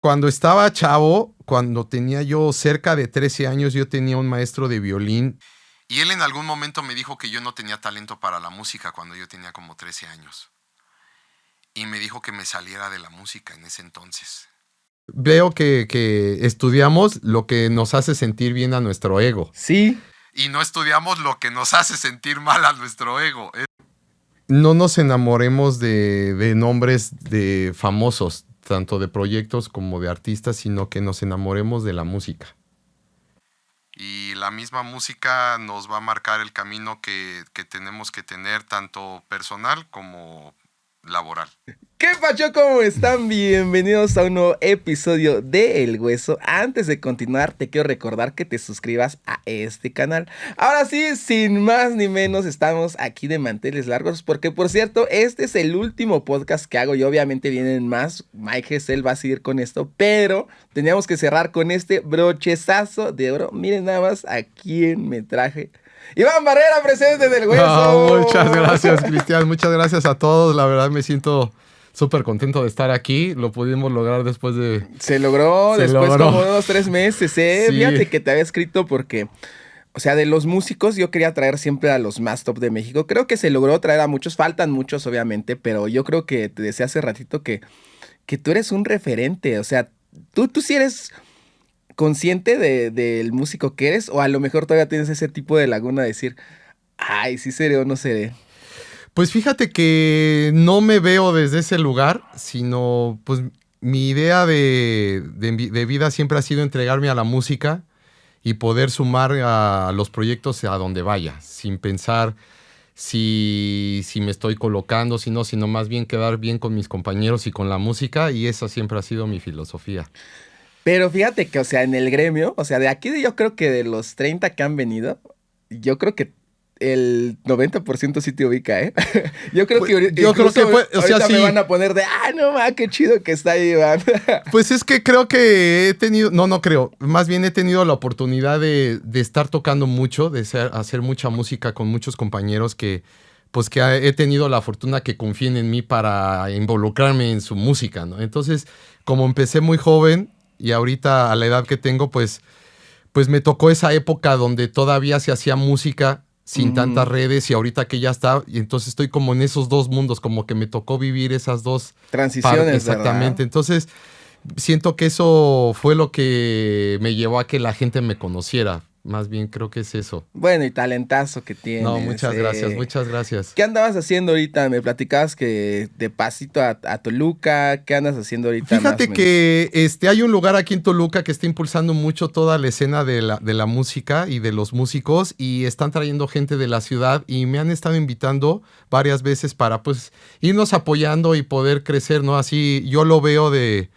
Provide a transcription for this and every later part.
Cuando estaba chavo, cuando tenía yo cerca de 13 años, yo tenía un maestro de violín y él en algún momento me dijo que yo no tenía talento para la música cuando yo tenía como 13 años. Y me dijo que me saliera de la música en ese entonces. Veo que estudiamos lo que nos hace sentir bien a nuestro ego. Sí. Y no estudiamos lo que nos hace sentir mal a nuestro ego. No nos enamoremos de nombres de famosos, tanto de proyectos como de artistas, sino que nos enamoremos de la música. Y la misma música nos va a marcar el camino que tenemos que tener, tanto personal como laboral. ¿Qué pacho? ¿Cómo están? Bienvenidos a un nuevo episodio de El Hueso. Antes de continuar, te quiero recordar que te suscribas a este canal. Ahora sí, sin más ni menos, estamos aquí de manteles largos, porque por cierto, este es el último podcast que hago y obviamente vienen más. Mike Gesell va a seguir con esto, pero teníamos que cerrar con este brochezazo de oro. Miren nada más a quién me traje. Iván Barrera, presente del Hueso. Oh, muchas gracias, Cristian. Muchas gracias a todos. La verdad me siento súper contento de estar aquí. Lo pudimos lograr después de... Se logró como 2-3 meses, ¿eh? Sí. Fíjate que te había escrito porque... O sea, de los músicos yo quería traer siempre a los más top de México. Creo que se logró traer a muchos. Faltan muchos, obviamente. Pero yo creo que te decía hace ratito que tú eres un referente. O sea, tú sí eres consciente del músico que eres. O a lo mejor todavía tienes ese tipo de laguna de decir... Ay, sí seré o no seré. Pues fíjate que no me veo desde ese lugar, sino pues mi idea de vida siempre ha sido entregarme a la música y poder sumar a los proyectos a donde vaya, sin pensar si me estoy colocando, sino más bien quedar bien con mis compañeros y con la música, y esa siempre ha sido mi filosofía. Pero fíjate que, o sea, en el gremio, o sea, de aquí yo creo que de los 30 que han venido, yo creo que el 90% sí te ubica, ¿eh? Yo creo que ahorita sí me van a poner de, no ma, qué chido que está ahí, Iván. Pues es que creo que he tenido, no creo, más bien he tenido la oportunidad de estar tocando mucho, de hacer mucha música con muchos compañeros que he tenido la fortuna que confíen en mí para involucrarme en su música, ¿no? Entonces, como empecé muy joven y ahorita a la edad que tengo, pues me tocó esa época donde todavía se hacía música sin tantas redes, y ahorita que ya está, y entonces estoy como en esos dos mundos, como que me tocó vivir esas dos transiciones, exactamente, ¿verdad? Entonces siento que eso fue lo que me llevó a que la gente me conociera. Más bien creo que es eso. Bueno, y talentazo que tienes. No, muchas gracias. ¿Qué andabas haciendo ahorita? Me platicabas que de pasito a Toluca. ¿Qué andas haciendo ahorita? Fíjate que hay un lugar aquí en Toluca que está impulsando mucho toda la escena de la música y de los músicos, y están trayendo gente de la ciudad y me han estado invitando varias veces para pues irnos apoyando y poder crecer, ¿no? Así yo lo veo de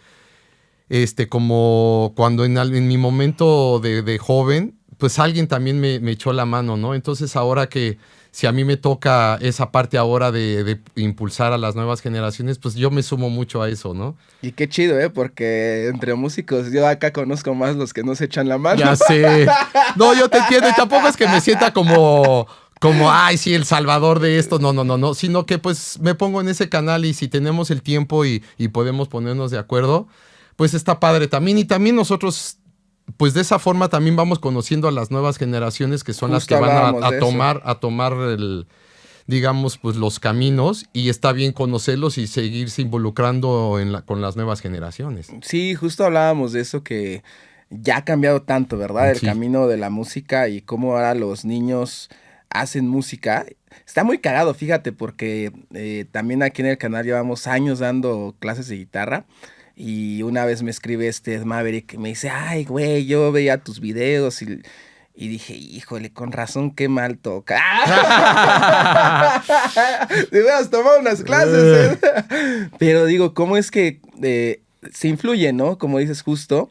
como cuando en mi momento de joven, pues alguien también me echó la mano, ¿no? Entonces ahora que si a mí me toca esa parte ahora de impulsar a las nuevas generaciones, pues yo me sumo mucho a eso, ¿no? Y qué chido, porque entre músicos yo acá conozco más los que no se echan la mano. Ya sé. No, yo te entiendo, y tampoco es que me sienta como, ay, sí, el salvador de esto, no, sino que pues me pongo en ese canal, y si tenemos el tiempo y podemos ponernos de acuerdo, pues está padre también. Y también nosotros, pues de esa forma también vamos conociendo a las nuevas generaciones, que son Justo las que van a tomar digamos, pues los caminos, y está bien conocerlos y seguirse involucrando con las nuevas generaciones. Sí, justo hablábamos de eso, que ya ha cambiado tanto, ¿verdad? El camino de la música y cómo ahora los niños hacen música. Está muy cagado, fíjate, porque también aquí en el canal llevamos años dando clases de guitarra. Y una vez me escribe Maverick, me dice, ay, güey, yo veía tus videos y dije, híjole, con razón, qué mal toca. Te hubieras tomado unas clases, ¿eh? Pero digo, ¿cómo es que se influye, ¿no? Como dices justo,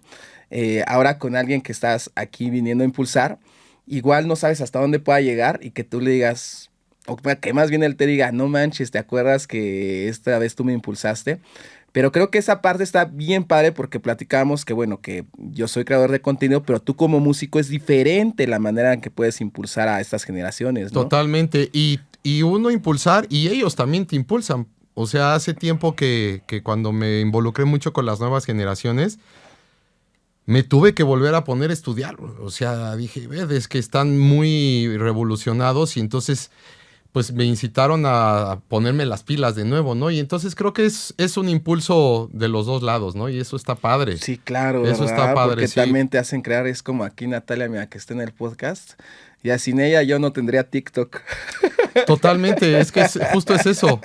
ahora con alguien que estás aquí viniendo a impulsar, igual no sabes hasta dónde pueda llegar, y que tú le digas, o que más bien él te diga, no manches, ¿te acuerdas que esta vez tú me impulsaste? Pero creo que esa parte está bien padre, porque platicábamos que, bueno, que yo soy creador de contenido, pero tú como músico es diferente la manera en que puedes impulsar a estas generaciones, ¿no? Totalmente. Y uno impulsar, y ellos también te impulsan. O sea, hace tiempo que cuando me involucré mucho con las nuevas generaciones, me tuve que volver a poner a estudiar. O sea, dije, es que están muy revolucionados y entonces pues me incitaron a ponerme las pilas de nuevo, ¿no? Y entonces creo que es un impulso de los dos lados, ¿no? Y eso está padre. Sí, claro, Eso ¿verdad? está padre, Porque sí. también te hacen crear, es como aquí Natalia, mira, que está en el podcast. Ya sin ella yo no tendría TikTok. Totalmente, es que justo es eso.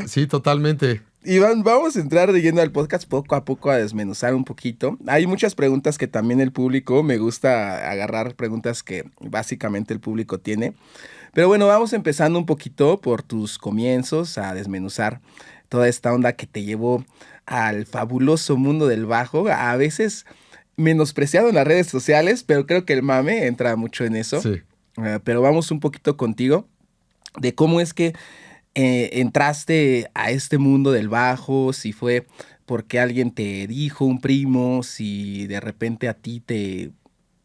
Sí, totalmente. Iván, vamos a entrar de lleno al podcast poco a poco a desmenuzar un poquito. Hay muchas preguntas que también el público, me gusta agarrar preguntas que básicamente el público tiene. Pero bueno, vamos empezando un poquito por tus comienzos, a desmenuzar toda esta onda que te llevó al fabuloso mundo del bajo, a veces menospreciado en las redes sociales, pero creo que el mame entra mucho en eso. Sí. Pero vamos un poquito contigo de cómo es que entraste a este mundo del bajo, si fue porque alguien te dijo, un primo, si de repente a ti te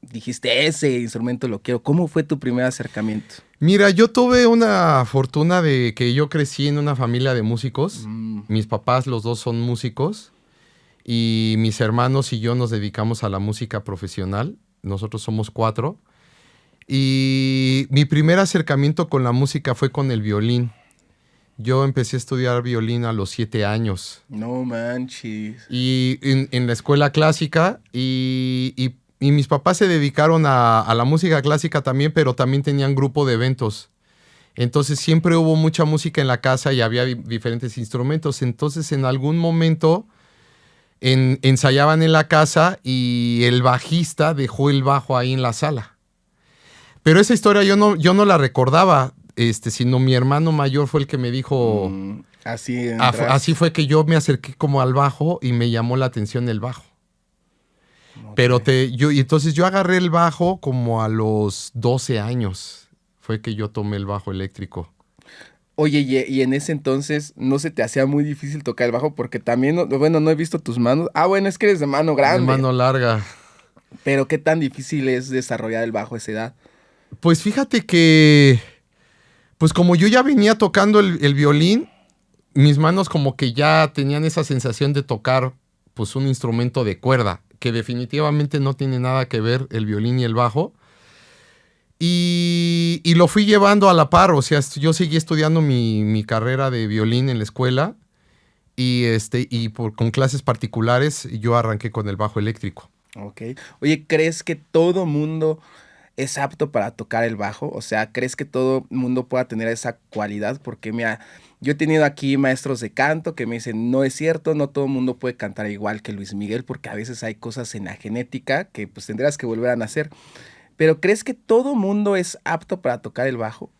dijiste ese instrumento lo quiero. ¿Cómo fue tu primer acercamiento? Mira, yo tuve una fortuna de que yo crecí en una familia de músicos. Mis papás, los dos son músicos. Y mis hermanos y yo nos dedicamos a la música profesional. Nosotros somos 4. Y mi primer acercamiento con la música fue con el violín. Yo empecé a estudiar violín a los 7 años. No manches. Y en la escuela clásica. Y mis papás se dedicaron a la música clásica también, pero también tenían grupo de eventos. Entonces siempre hubo mucha música en la casa y había diferentes instrumentos. Entonces en algún momento ensayaban en la casa y el bajista dejó el bajo ahí en la sala. Pero esa historia yo no la recordaba, sino mi hermano mayor fue el que me dijo... así fue que yo me acerqué como al bajo y me llamó la atención el bajo. Okay. Pero entonces yo agarré el bajo como a los 12 años. Fue que yo tomé el bajo eléctrico. Oye, y en ese entonces no se te hacía muy difícil tocar el bajo porque también, bueno, no he visto tus manos. Ah, bueno, es que eres de mano grande. De mano larga. Pero ¿qué tan difícil es desarrollar el bajo a esa edad? Pues fíjate que, pues como yo ya venía tocando el violín, mis manos como que ya tenían esa sensación de tocar pues un instrumento de cuerda, que definitivamente no tiene nada que ver el violín y el bajo. Y lo fui llevando a la par, o sea, yo seguí estudiando mi carrera de violín en la escuela y con clases particulares yo arranqué con el bajo eléctrico. Ok. Oye, ¿crees que todo mundo es apto para tocar el bajo? O sea, ¿crees que todo mundo pueda tener esa cualidad? Porque mira, yo he tenido aquí maestros de canto que me dicen, no es cierto, no todo mundo puede cantar igual que Luis Miguel porque a veces hay cosas en la genética que pues tendrás que volver a nacer. Pero ¿crees que todo mundo es apto para tocar el bajo?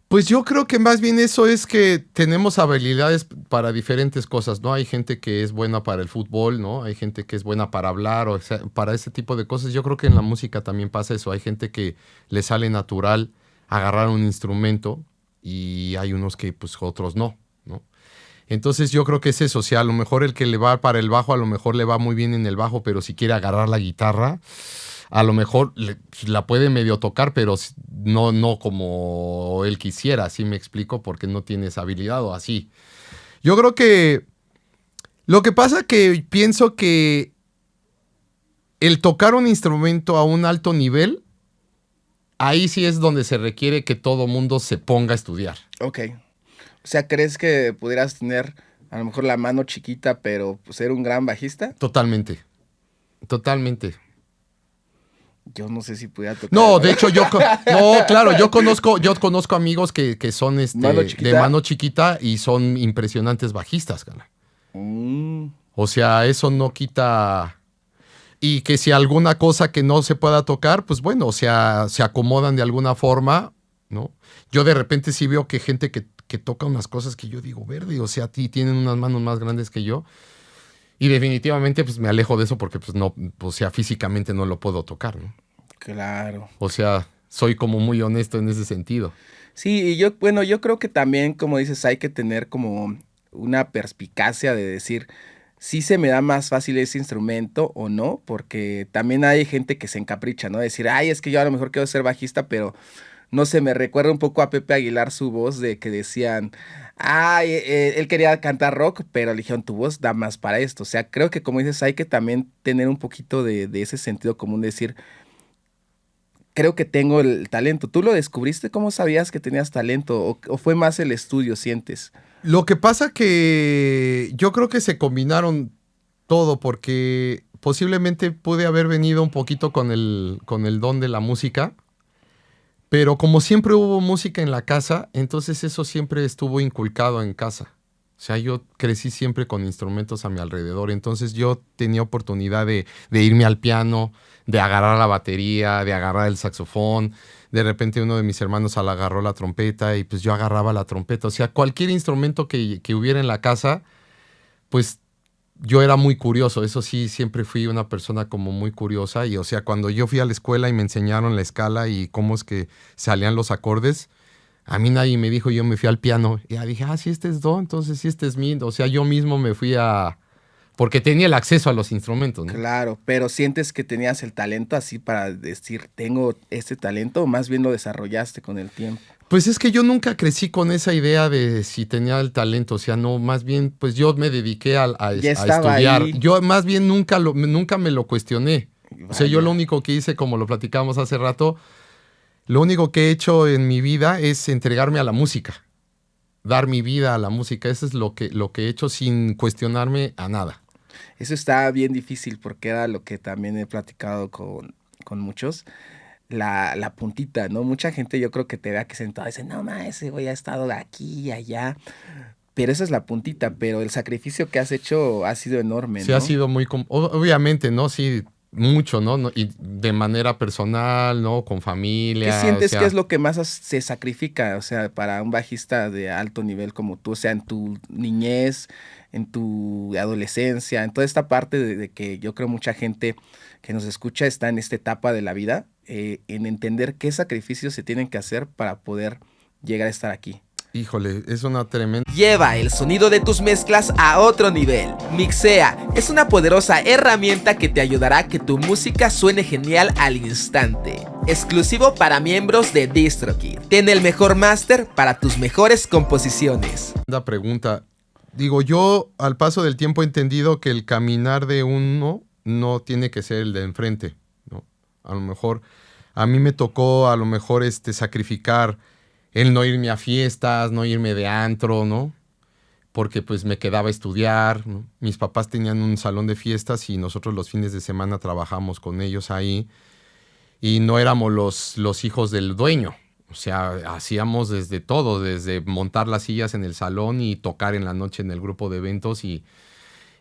Pues yo creo que más bien eso es que tenemos habilidades para diferentes cosas, ¿no? Hay gente que es buena para el fútbol, ¿no? Hay gente que es buena para hablar, o sea, para ese tipo de cosas. Yo creo que en la música también pasa eso. Hay gente que le sale natural agarrar un instrumento y hay unos que pues otros no, ¿no? Entonces yo creo que es eso. O sea, a lo mejor el que le va para el bajo, a lo mejor le va muy bien en el bajo, pero si quiere agarrar la guitarra... A lo mejor la puede medio tocar, pero no como él quisiera, así me explico, porque no tiene esa habilidad o así. Yo creo que lo que pasa que pienso que el tocar un instrumento a un alto nivel, ahí sí es donde se requiere que todo mundo se ponga a estudiar. Ok. O sea, ¿crees que pudieras tener a lo mejor la mano chiquita, pero ser un gran bajista? Totalmente. Yo no sé si pudiera tocar. No, de hecho, yo conozco amigos que son de mano chiquita y son impresionantes bajistas, cara. O sea, eso no quita. Y que si alguna cosa que no se pueda tocar, pues bueno, o sea, se acomodan de alguna forma, ¿no? Yo de repente sí veo que gente que toca unas cosas que yo digo, verde, o sea, tienen unas manos más grandes que yo. Y definitivamente pues me alejo de eso porque pues no, o sea, físicamente no lo puedo tocar, ¿no? Claro. O sea, soy como muy honesto en ese sentido. Sí, y yo creo que también, como dices, hay que tener como una perspicacia de decir, si se me da más fácil ese instrumento o no, porque también hay gente que se encapricha, ¿no? Decir, ay, es que yo a lo mejor quiero ser bajista, pero no sé, me recuerda un poco a Pepe Aguilar su voz de que decían, ay, él quería cantar rock, pero le dijeron, tu voz da más para esto. O sea, creo que como dices, hay que también tener un poquito de ese sentido común, de decir, creo que tengo el talento. ¿Tú lo descubriste? ¿Cómo sabías que tenías talento? ¿O fue más el estudio, sientes? Lo que pasa que yo creo que se combinaron todo porque posiblemente pude haber venido un poquito con el don de la música, pero como siempre hubo música en la casa, entonces eso siempre estuvo inculcado en casa. O sea, yo crecí siempre con instrumentos a mi alrededor, entonces yo tenía oportunidad de irme al piano, de agarrar la batería, de agarrar el saxofón. De repente uno de mis hermanos agarró la trompeta y pues yo agarraba la trompeta. O sea, cualquier instrumento que hubiera en la casa, pues yo era muy curioso. Eso sí, siempre fui una persona como muy curiosa. Y o sea, cuando yo fui a la escuela y me enseñaron la escala y cómo es que salían los acordes, a mí nadie me dijo, yo me fui al piano. Y ya dije, si este es do, entonces si este es mi. O sea, yo mismo me fui a... Porque tenía el acceso a los instrumentos, ¿no? Claro, pero ¿sientes que tenías el talento así para decir, tengo este talento, o más bien lo desarrollaste con el tiempo? Pues es que yo nunca crecí con esa idea de si tenía el talento, o sea, no, más bien, pues yo me dediqué a Ya estaba estudiar. ahí. Yo más bien nunca me lo cuestioné. O sea, yo lo Vaya. único que hice, como lo platicábamos hace rato, lo único que he hecho en mi vida es entregarme a la música, dar mi vida a la música. Eso es lo que he hecho sin cuestionarme a nada. Eso está bien difícil porque era lo que también he platicado con muchos. La puntita, ¿no? Mucha gente yo creo que te vea que sentado y dice, no, ese güey ha estado aquí y allá. Pero esa es la puntita, pero el sacrificio que has hecho ha sido enorme, Sí, ¿no? ha sido muy... Obviamente, ¿no? Sí, mucho, ¿no? Y de manera personal, ¿no? Con ¿Qué familia, o sientes que sea... es lo que más se sacrifica, o sea, para un bajista de alto nivel como tú, o sea, en tu niñez, en tu adolescencia, en toda esta parte de que yo creo mucha gente que nos escucha está en esta etapa de la vida, en entender qué sacrificios se tienen que hacer para poder llegar a estar aquí? Híjole, es una tremenda... Lleva el sonido de tus mezclas a otro nivel. Mixea es una poderosa herramienta que te ayudará a que tu música suene genial al instante. Exclusivo para miembros de DistroKid. Ten el mejor máster para tus mejores composiciones. pregunta. Digo, yo al paso del tiempo he entendido que el caminar de uno no tiene que ser el de enfrente, ¿no? A lo mejor, a mí me tocó sacrificar el no irme a fiestas, no irme de antro, ¿no? Porque pues me quedaba a estudiar, ¿no? Mis papás tenían un salón de fiestas y nosotros los fines de semana trabajamos con ellos ahí y no éramos los hijos del dueño. O sea, hacíamos desde todo, desde montar las sillas en el salón y tocar en la noche en el grupo de eventos y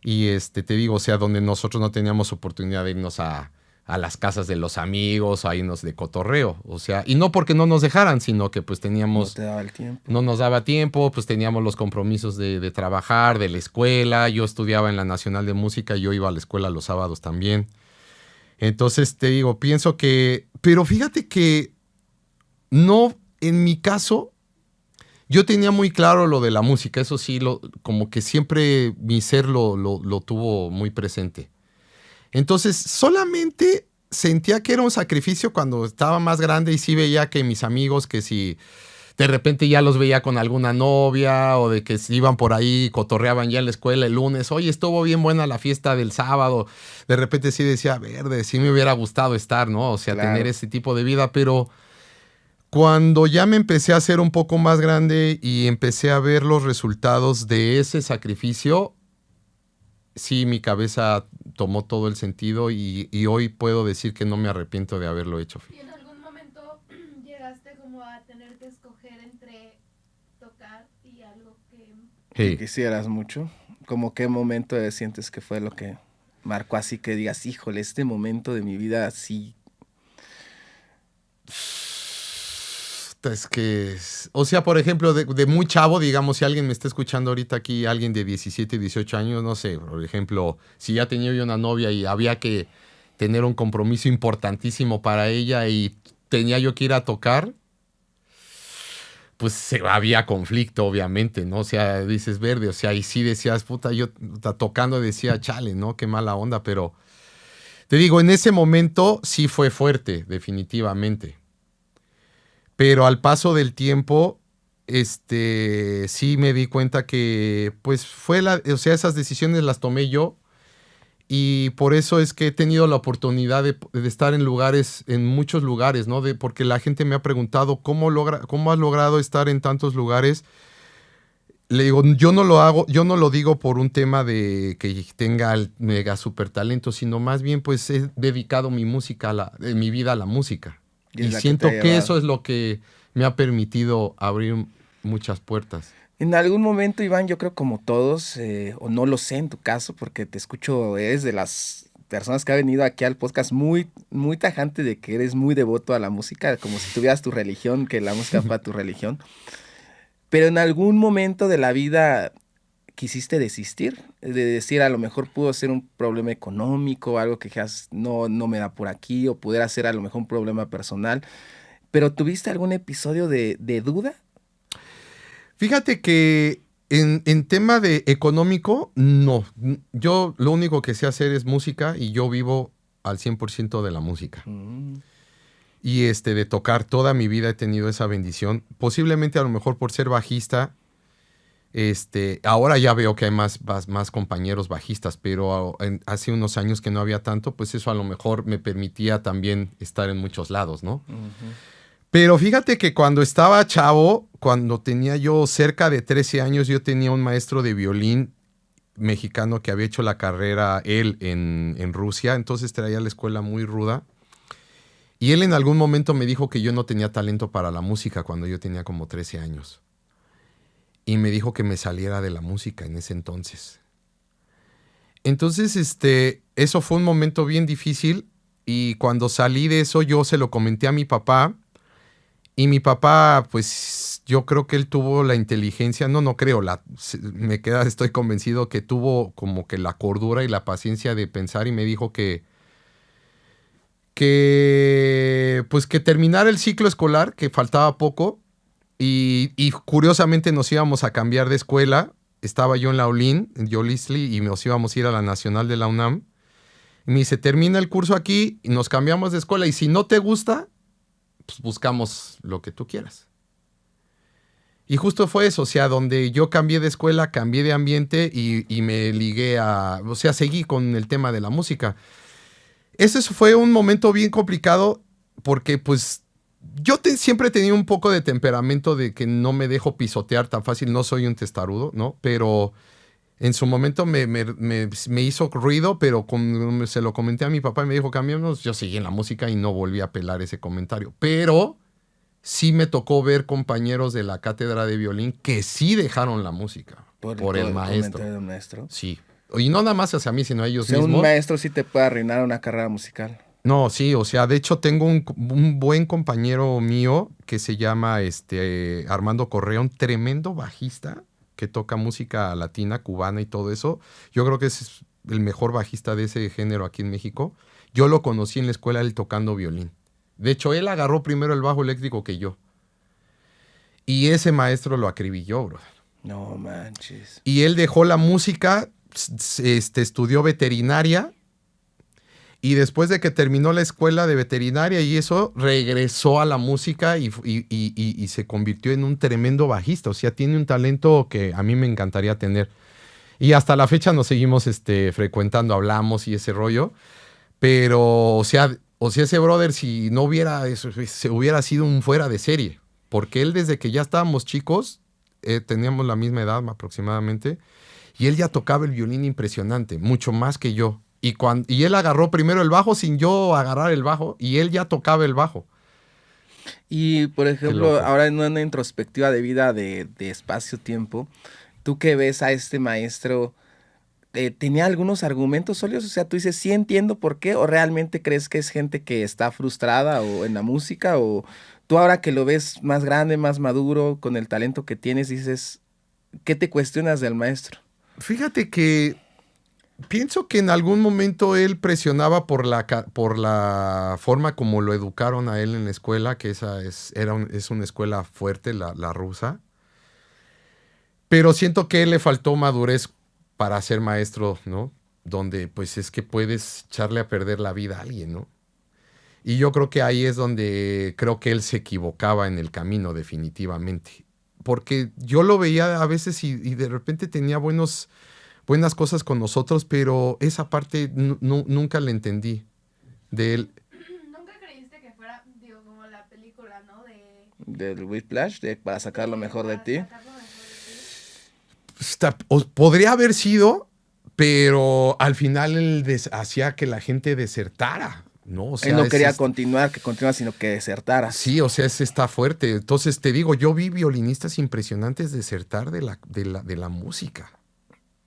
te digo, o sea, donde nosotros no teníamos oportunidad de irnos a las casas de los amigos, a irnos de cotorreo. O sea, y no porque no nos dejaran, sino que pues teníamos... No te daba el tiempo. No nos daba tiempo, pues teníamos los compromisos de trabajar, de la escuela. Yo estudiaba en la Nacional de Música, yo iba a la escuela los sábados también. Entonces, te digo, pienso que... Pero fíjate que no, en mi caso, yo tenía muy claro lo de la música. Eso sí, como que siempre mi ser lo tuvo muy presente. Entonces, solamente sentía que era un sacrificio cuando estaba más grande y sí veía que mis amigos, que si de repente ya los veía con alguna novia o de que se iban por ahí, cotorreaban ya en la escuela el lunes, oye, estuvo bien buena la fiesta del sábado. De repente sí decía, verde, sí me hubiera gustado estar, ¿no? O sea, Claro. tener ese tipo de vida, pero cuando ya me empecé a hacer un poco más grande y empecé a ver los resultados de ese sacrificio, sí, mi cabeza tomó todo el sentido y hoy puedo decir que no me arrepiento de haberlo hecho. ¿Y en algún momento llegaste como a tener que escoger entre tocar y algo que... ¿Que Sí. quisieras mucho? ¿Cómo qué momento sientes que fue lo que marcó así que digas, híjole, este momento de mi vida sí? Es que, o sea, por ejemplo, de muy chavo, digamos, si alguien me está escuchando ahorita aquí, alguien de 17, 18 años, no sé, por ejemplo, si ya tenía yo una novia y había que tener un compromiso importantísimo para ella y tenía yo que ir a tocar, pues había conflicto, obviamente, ¿no? O sea, dices verde, o sea, y sí decías, puta, yo tocando decía, chale, ¿no? Qué mala onda, pero te digo, en ese momento sí fue fuerte, definitivamente. Pero al paso del tiempo, sí me di cuenta que, pues, o sea, esas decisiones las tomé yo. Y por eso es que he tenido la oportunidad de estar en muchos lugares, ¿no? Porque la gente me ha preguntado, ¿cómo has logrado estar en tantos lugares? Le digo, yo no lo digo por un tema de que tenga el mega super talento, sino más bien pues he dedicado mi vida a la música. Y siento que eso es lo que me ha permitido abrir muchas puertas. En algún momento, Iván, yo creo como todos, o no lo sé en tu caso, porque te escucho, eres de las personas que ha venido aquí al podcast muy, muy tajante de que eres muy devoto a la música, como si tuvieras tu religión, que la música fuera tu religión. Pero en algún momento de la vida quisiste desistir, de decir a lo mejor pudo ser un problema económico, algo que no me da por aquí, o pudiera ser a lo mejor un problema personal. ¿Pero tuviste algún episodio de duda? Fíjate que en tema de económico, no. Yo lo único que sé hacer es música y yo vivo al 100% de la música. Y de tocar toda mi vida he tenido esa bendición. Posiblemente a lo mejor por ser bajista, ahora ya veo que hay más compañeros bajistas, pero hace unos años que no había tanto, pues eso a lo mejor me permitía también estar en muchos lados, ¿no? Pero fíjate que cuando estaba chavo, cuando tenía yo cerca de 13 años, yo tenía un maestro de violín mexicano que había hecho la carrera él en Rusia, entonces traía la escuela muy ruda. Y él en algún momento me dijo que yo no tenía talento para la música cuando yo tenía como 13 años. Y me dijo que me saliera de la música en ese entonces. Entonces, eso fue un momento bien difícil. Y cuando salí de eso, yo se lo comenté a mi papá. Y mi papá, pues, yo creo que él tuvo la inteligencia, no creo, estoy convencido que tuvo como que la cordura y la paciencia de pensar y me dijo que terminara el ciclo escolar, que faltaba poco, y curiosamente nos íbamos a cambiar de escuela. Estaba yo en la ULIN, en Yolisli, y nos íbamos a ir a la Nacional de la UNAM. Y me dice, termina el curso aquí y nos cambiamos de escuela, y si no te gusta, pues buscamos lo que tú quieras. Y justo fue eso, o sea, donde yo cambié de escuela, cambié de ambiente y me ligué seguí con el tema de la música. Ese fue un momento bien complicado porque pues yo siempre he tenido un poco de temperamento de que no me dejo pisotear tan fácil, no soy un testarudo, ¿no? Pero en su momento me hizo ruido, pero se lo comenté a mi papá y me dijo, cambiamos, yo seguí en la música y no volví a pelar ese comentario. Pero sí me tocó ver compañeros de la cátedra de violín que sí dejaron la música por el maestro. Del maestro. Sí. Y no nada más hacia mí, sino a ellos mismos. Un maestro sí te puede arruinar una carrera musical. No, sí, o sea, de hecho tengo un buen compañero mío que se llama Armando Correa, un tremendo bajista que toca música latina, cubana y todo eso. Yo creo que es el mejor bajista de ese género aquí en México. Yo lo conocí en la escuela él tocando violín. De hecho, él agarró primero el bajo eléctrico que yo. Y ese maestro lo acribilló, bro. No manches. Y él dejó la música, estudió veterinaria. Y después de que terminó la escuela de veterinaria y eso, regresó a la música y se convirtió en un tremendo bajista. O sea, tiene un talento que a mí me encantaría tener. Y hasta la fecha nos seguimos frecuentando, hablamos y ese rollo. Pero, o sea, ese brother, si no hubiera eso, se hubiera sido un fuera de serie. Porque él, desde que ya estábamos chicos, teníamos la misma edad aproximadamente, y él ya tocaba el violín impresionante, mucho más que yo. Y él agarró primero el bajo sin yo agarrar el bajo, y él ya tocaba el bajo. Y, por ejemplo, ahora en una introspectiva de vida de espacio-tiempo, ¿tú que ves a este maestro? ¿Tenía algunos argumentos sólidos? O sea, tú dices, sí entiendo por qué, o realmente crees que es gente que está frustrada o en la música, o tú ahora que lo ves más grande, más maduro, con el talento que tienes, dices, ¿qué te cuestionas del maestro? Fíjate que pienso que en algún momento él presionaba por la forma como lo educaron a él en la escuela, que es una escuela fuerte, la rusa. Pero siento que él le faltó madurez para ser maestro, ¿no? Donde pues es que puedes echarle a perder la vida a alguien, ¿no? Y yo creo que ahí es donde creo que él se equivocaba en el camino definitivamente. Porque yo lo veía a veces y de repente tenía buenas cosas con nosotros, pero esa parte nunca la entendí de él. ¿Nunca creíste que fuera, digo, como la película, ¿no? Del Whiplash, para sacar lo mejor de ti. Podría haber sido, pero al final él hacía que la gente desertara, ¿no? O sea, él no quería continuar, sino que desertara. Sí, o sea, ese está fuerte. Entonces te digo, yo vi violinistas impresionantes desertar de la música.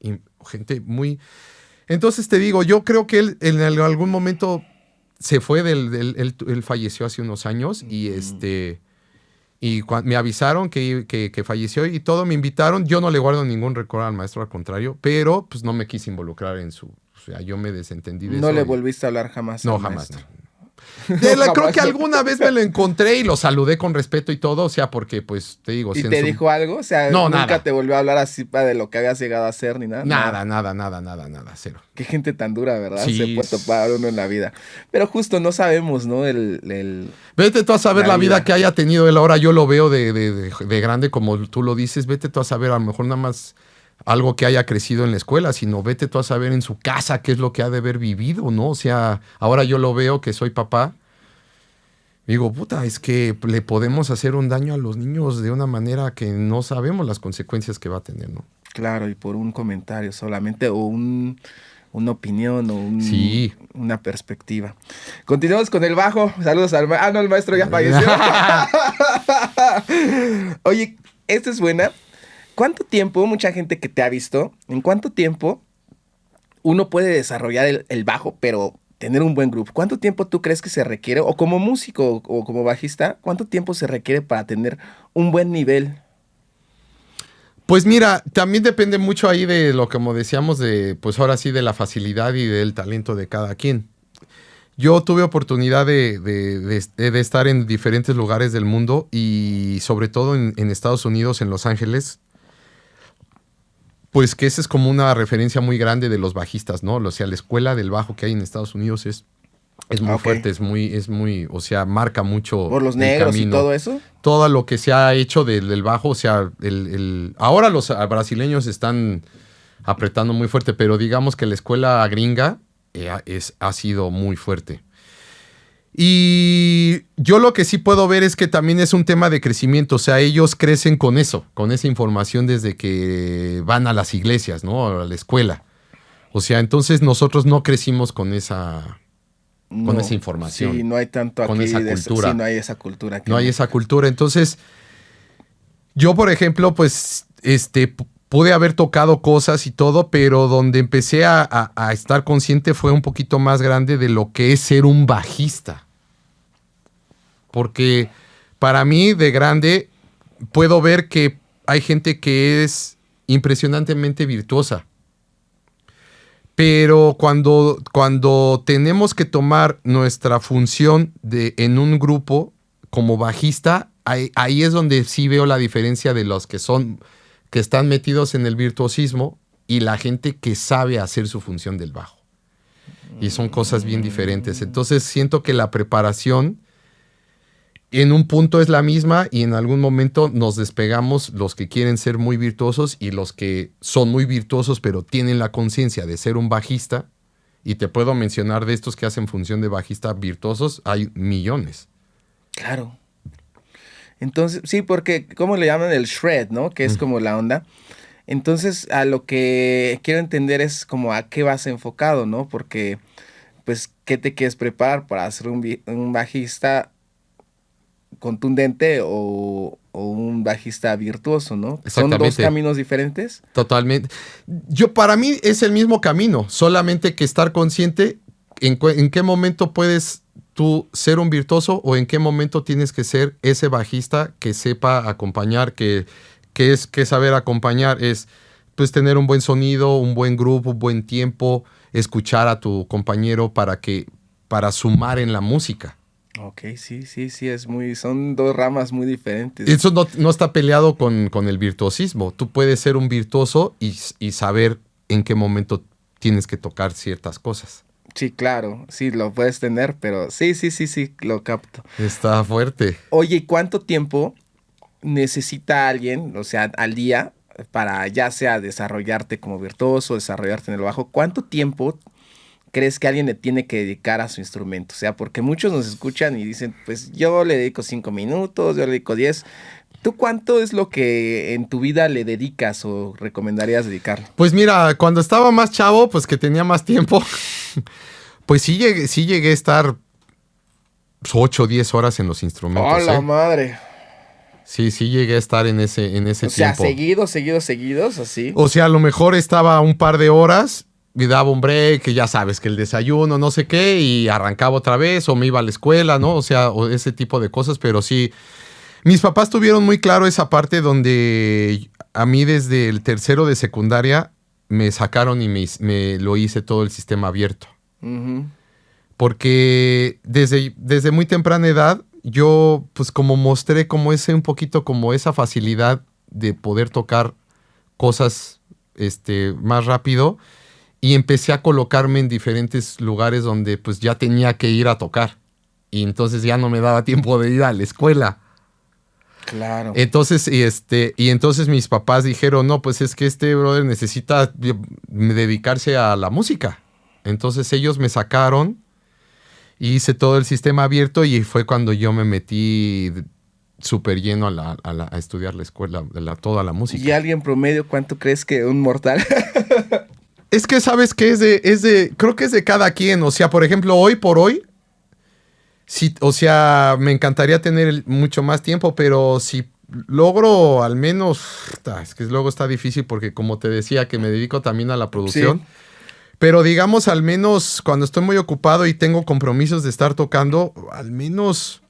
Y gente muy... Entonces te digo, yo creo que él en algún momento se fue él falleció hace unos años y me avisaron que falleció y todo, me invitaron. Yo no le guardo ningún recuerdo al maestro, al contrario, pero pues no me quise involucrar en su... O sea, yo me desentendí de eso. ¿No le volviste a hablar jamás? No, jamás. No. Creo que alguna vez me lo encontré y lo saludé con respeto y todo, o sea, porque pues te digo... ¿Y te dijo algo? O sea, no, nunca nada. te volvió a hablar así de lo que habías llegado a hacer ni nada. Nada, cero. Qué gente tan dura, ¿verdad? Sí. Se puede topar uno en la vida. Pero justo no sabemos, ¿no? Vete tú a saber la vida que haya tenido él. Ahora yo lo veo de grande, como tú lo dices. Vete tú a saber, a lo mejor nada más algo que haya crecido en la escuela, sino vete tú a saber en su casa qué es lo que ha de haber vivido, ¿no? O sea, ahora yo lo veo que soy papá. Digo, puta, es que le podemos hacer un daño a los niños de una manera que no sabemos las consecuencias que va a tener, ¿no? Claro, y por un comentario solamente, o una opinión, o una perspectiva. Continuamos con el bajo. Saludos al maestro. No, el maestro ya falleció. Oye, esta es buena. ¿Cuánto tiempo, mucha gente que te ha visto, en cuánto tiempo uno puede desarrollar el bajo, pero tener un buen grupo? ¿Cuánto tiempo tú crees que se requiere, o como músico o como bajista, cuánto tiempo se requiere para tener un buen nivel? Pues mira, también depende mucho ahí de lo que, como decíamos, pues ahora sí, de la facilidad y del talento de cada quien. Yo tuve oportunidad de estar en diferentes lugares del mundo y sobre todo en Estados Unidos, en Los Ángeles. Pues que esa es como una referencia muy grande de los bajistas, ¿no? O sea, la escuela del bajo que hay en Estados Unidos es muy fuerte, es muy, o sea, marca mucho. ¿Por los negros camino. Y todo eso? Todo lo que se ha hecho del bajo, o sea, ahora los brasileños están apretando muy fuerte, pero digamos que la escuela gringa ha sido muy fuerte. Y yo lo que sí puedo ver es que también es un tema de crecimiento, o sea, ellos crecen con eso, con esa información desde que van a las iglesias, ¿no? A la escuela. O sea, entonces nosotros no crecimos con esa información. Sí, no hay tanto aquí. Con esa cultura. Sí, no hay esa cultura. No hay esa cultura. Entonces, yo, por ejemplo, pues, pude haber tocado cosas y todo, pero donde empecé a estar consciente fue un poquito más grande de lo que es ser un bajista. Porque para mí, de grande, puedo ver que hay gente que es impresionantemente virtuosa. Pero cuando tenemos que tomar nuestra función en un grupo como bajista, ahí es donde sí veo la diferencia de los que están metidos en el virtuosismo y la gente que sabe hacer su función del bajo. Y son cosas bien diferentes. Entonces siento que la preparación en un punto es la misma y en algún momento nos despegamos los que quieren ser muy virtuosos y los que son muy virtuosos pero tienen la conciencia de ser un bajista. Y te puedo mencionar de estos que hacen función de bajista virtuosos, hay millones. Claro. Entonces, sí, porque, ¿cómo le llaman? El shred, ¿no? Que es como la onda. Entonces, a lo que quiero entender es como a qué vas enfocado, ¿no? Porque, pues, ¿qué te quieres preparar para ser un bajista contundente o un bajista virtuoso, ¿no? ¿Son dos caminos diferentes? Totalmente. Para mí es el mismo camino, solamente que estar consciente en qué momento puedes tú ser un virtuoso o en qué momento tienes que ser ese bajista que sepa acompañar, que saber acompañar es pues tener un buen sonido, un buen grupo, un buen tiempo, escuchar a tu compañero para sumar en la música. Ok, sí, son dos ramas muy diferentes. Eso no está peleado con el virtuosismo. Tú puedes ser un virtuoso y saber en qué momento tienes que tocar ciertas cosas. Sí, claro, sí, lo puedes tener, pero sí, lo capto. Está fuerte. Oye, ¿y cuánto tiempo necesita alguien, o sea, al día, para ya sea desarrollarte como virtuoso, desarrollarte en el bajo? ¿Cuánto tiempo crees que alguien le tiene que dedicar a su instrumento? O sea, porque muchos nos escuchan y dicen, pues yo le dedico 5 minutos, yo le dedico 10. ¿Tú cuánto es lo que en tu vida le dedicas o recomendarías dedicarle? Pues mira, cuando estaba más chavo, pues que tenía más tiempo, pues sí llegué a estar 8 o 10 horas en los instrumentos. ¡Oh, la madre! Sí llegué a estar en ese O sea, tiempo. seguidos, así. O sea, a lo mejor estaba un par de horas y daba un break, que ya sabes, que el desayuno, no sé qué, y arrancaba otra vez, o me iba a la escuela, ¿no? O sea, ese tipo de cosas, pero sí. Mis papás tuvieron muy claro esa parte donde a mí desde el tercero de secundaria me sacaron y me lo hice todo el sistema abierto. Ujú. Porque desde muy temprana edad yo pues como mostré como un poquito como esa facilidad de poder tocar cosas más rápido y empecé a colocarme en diferentes lugares donde pues ya tenía que ir a tocar y entonces ya no me daba tiempo de ir a la escuela. Claro. Entonces, y entonces mis papás dijeron, no, pues es que este brother necesita dedicarse a la música. Entonces ellos me sacaron y hice todo el sistema abierto y fue cuando yo me metí súper lleno a estudiar la escuela, toda la música. ¿Y alguien promedio cuánto crees que un mortal? Es que sabes que creo que es de cada quien. O sea, por ejemplo, hoy por hoy, sí, o sea, me encantaría tener mucho más tiempo, pero si logro al menos, es que luego está difícil porque como te decía, que me dedico también a la producción. Sí. Pero digamos, al menos cuando estoy muy ocupado y tengo compromisos de estar tocando, al menos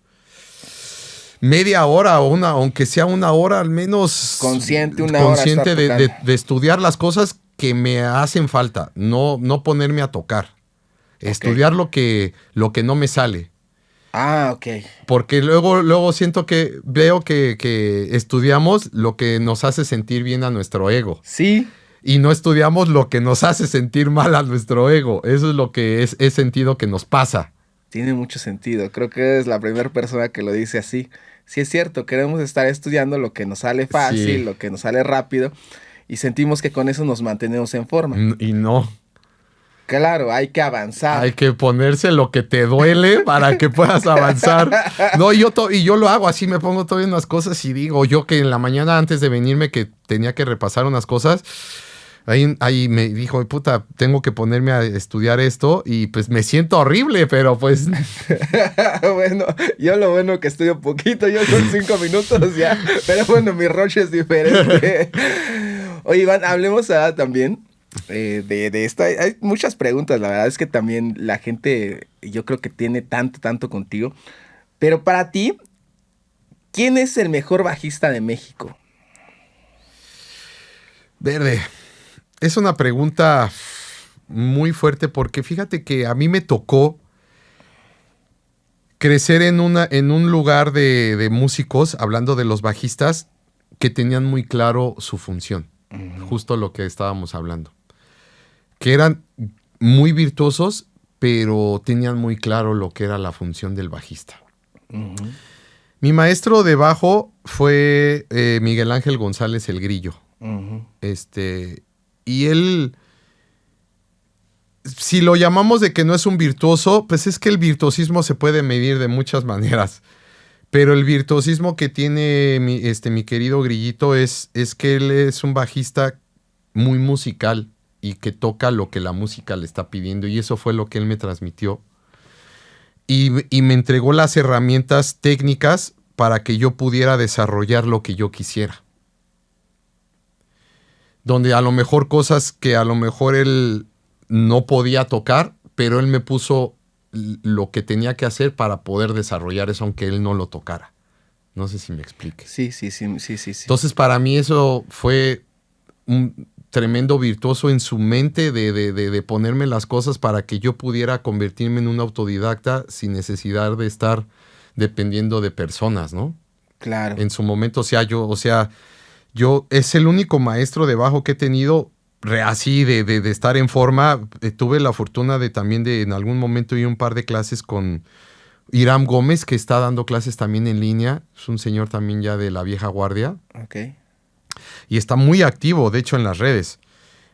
media hora o aunque sea una hora, al menos Consciente, una hora consciente estar de tocando. estudiar las cosas que me hacen falta, no ponerme a tocar. Estudiar lo que no me sale. Ah, ok. Porque luego siento que veo que estudiamos lo que nos hace sentir bien a nuestro ego. Sí. Y no estudiamos lo que nos hace sentir mal a nuestro ego. Eso es lo que he sentido que nos pasa. Tiene mucho sentido. Creo que eres la primera persona que lo dice así. Sí es cierto, queremos estar estudiando lo que nos sale fácil, Sí. lo que nos sale rápido, y sentimos que con eso nos mantenemos en forma. Y no. Claro, hay que avanzar. Hay que ponerse lo que te duele para que puedas avanzar. No, y yo lo hago así, me pongo todavía unas cosas y digo, yo que en la mañana antes de venirme que tenía que repasar unas cosas, ahí me dijo, puta, tengo que ponerme a estudiar esto y pues me siento horrible, pero pues... Bueno, yo lo bueno que estudio poquito, yo son 5 minutos ya, pero bueno, mi roche es diferente. Oye, Iván, hablemos ahora también de esto. Hay muchas preguntas, la verdad es que también la gente, yo creo que tiene tanto contigo, pero para ti, ¿quién es el mejor bajista de México? Verde. Es una pregunta muy fuerte porque fíjate que a mí me tocó crecer en un lugar de músicos, hablando de los bajistas, que tenían muy claro su función. Justo lo que estábamos hablando. Que eran muy virtuosos, pero tenían muy claro lo que era la función del bajista. Mi maestro de bajo fue Miguel Ángel González el Grillo. Y él, si lo llamamos de que no es un virtuoso, pues es que el virtuosismo se puede medir de muchas maneras. Pero el virtuosismo que tiene mi querido Grillito es que él es un bajista muy musical y que toca lo que la música le está pidiendo. Y eso fue lo que él me transmitió. Y me entregó las herramientas técnicas para que yo pudiera desarrollar lo que yo quisiera. Donde a lo mejor cosas que a lo mejor él no podía tocar, pero él me puso lo que tenía que hacer para poder desarrollar eso, aunque él no lo tocara. No sé si me explique. Sí. Entonces, para mí eso fue un tremendo virtuoso en su mente de ponerme las cosas para que yo pudiera convertirme en un autodidacta sin necesidad de estar dependiendo de personas, ¿no? Claro. En su momento, yo es el único maestro de bajo que he tenido así de estar en forma. Tuve la fortuna de también en algún momento ir un par de clases con Hiram Gómez, que está dando clases también en línea. Es un señor también ya de la vieja guardia. Ok. Y está muy activo, de hecho, en las redes.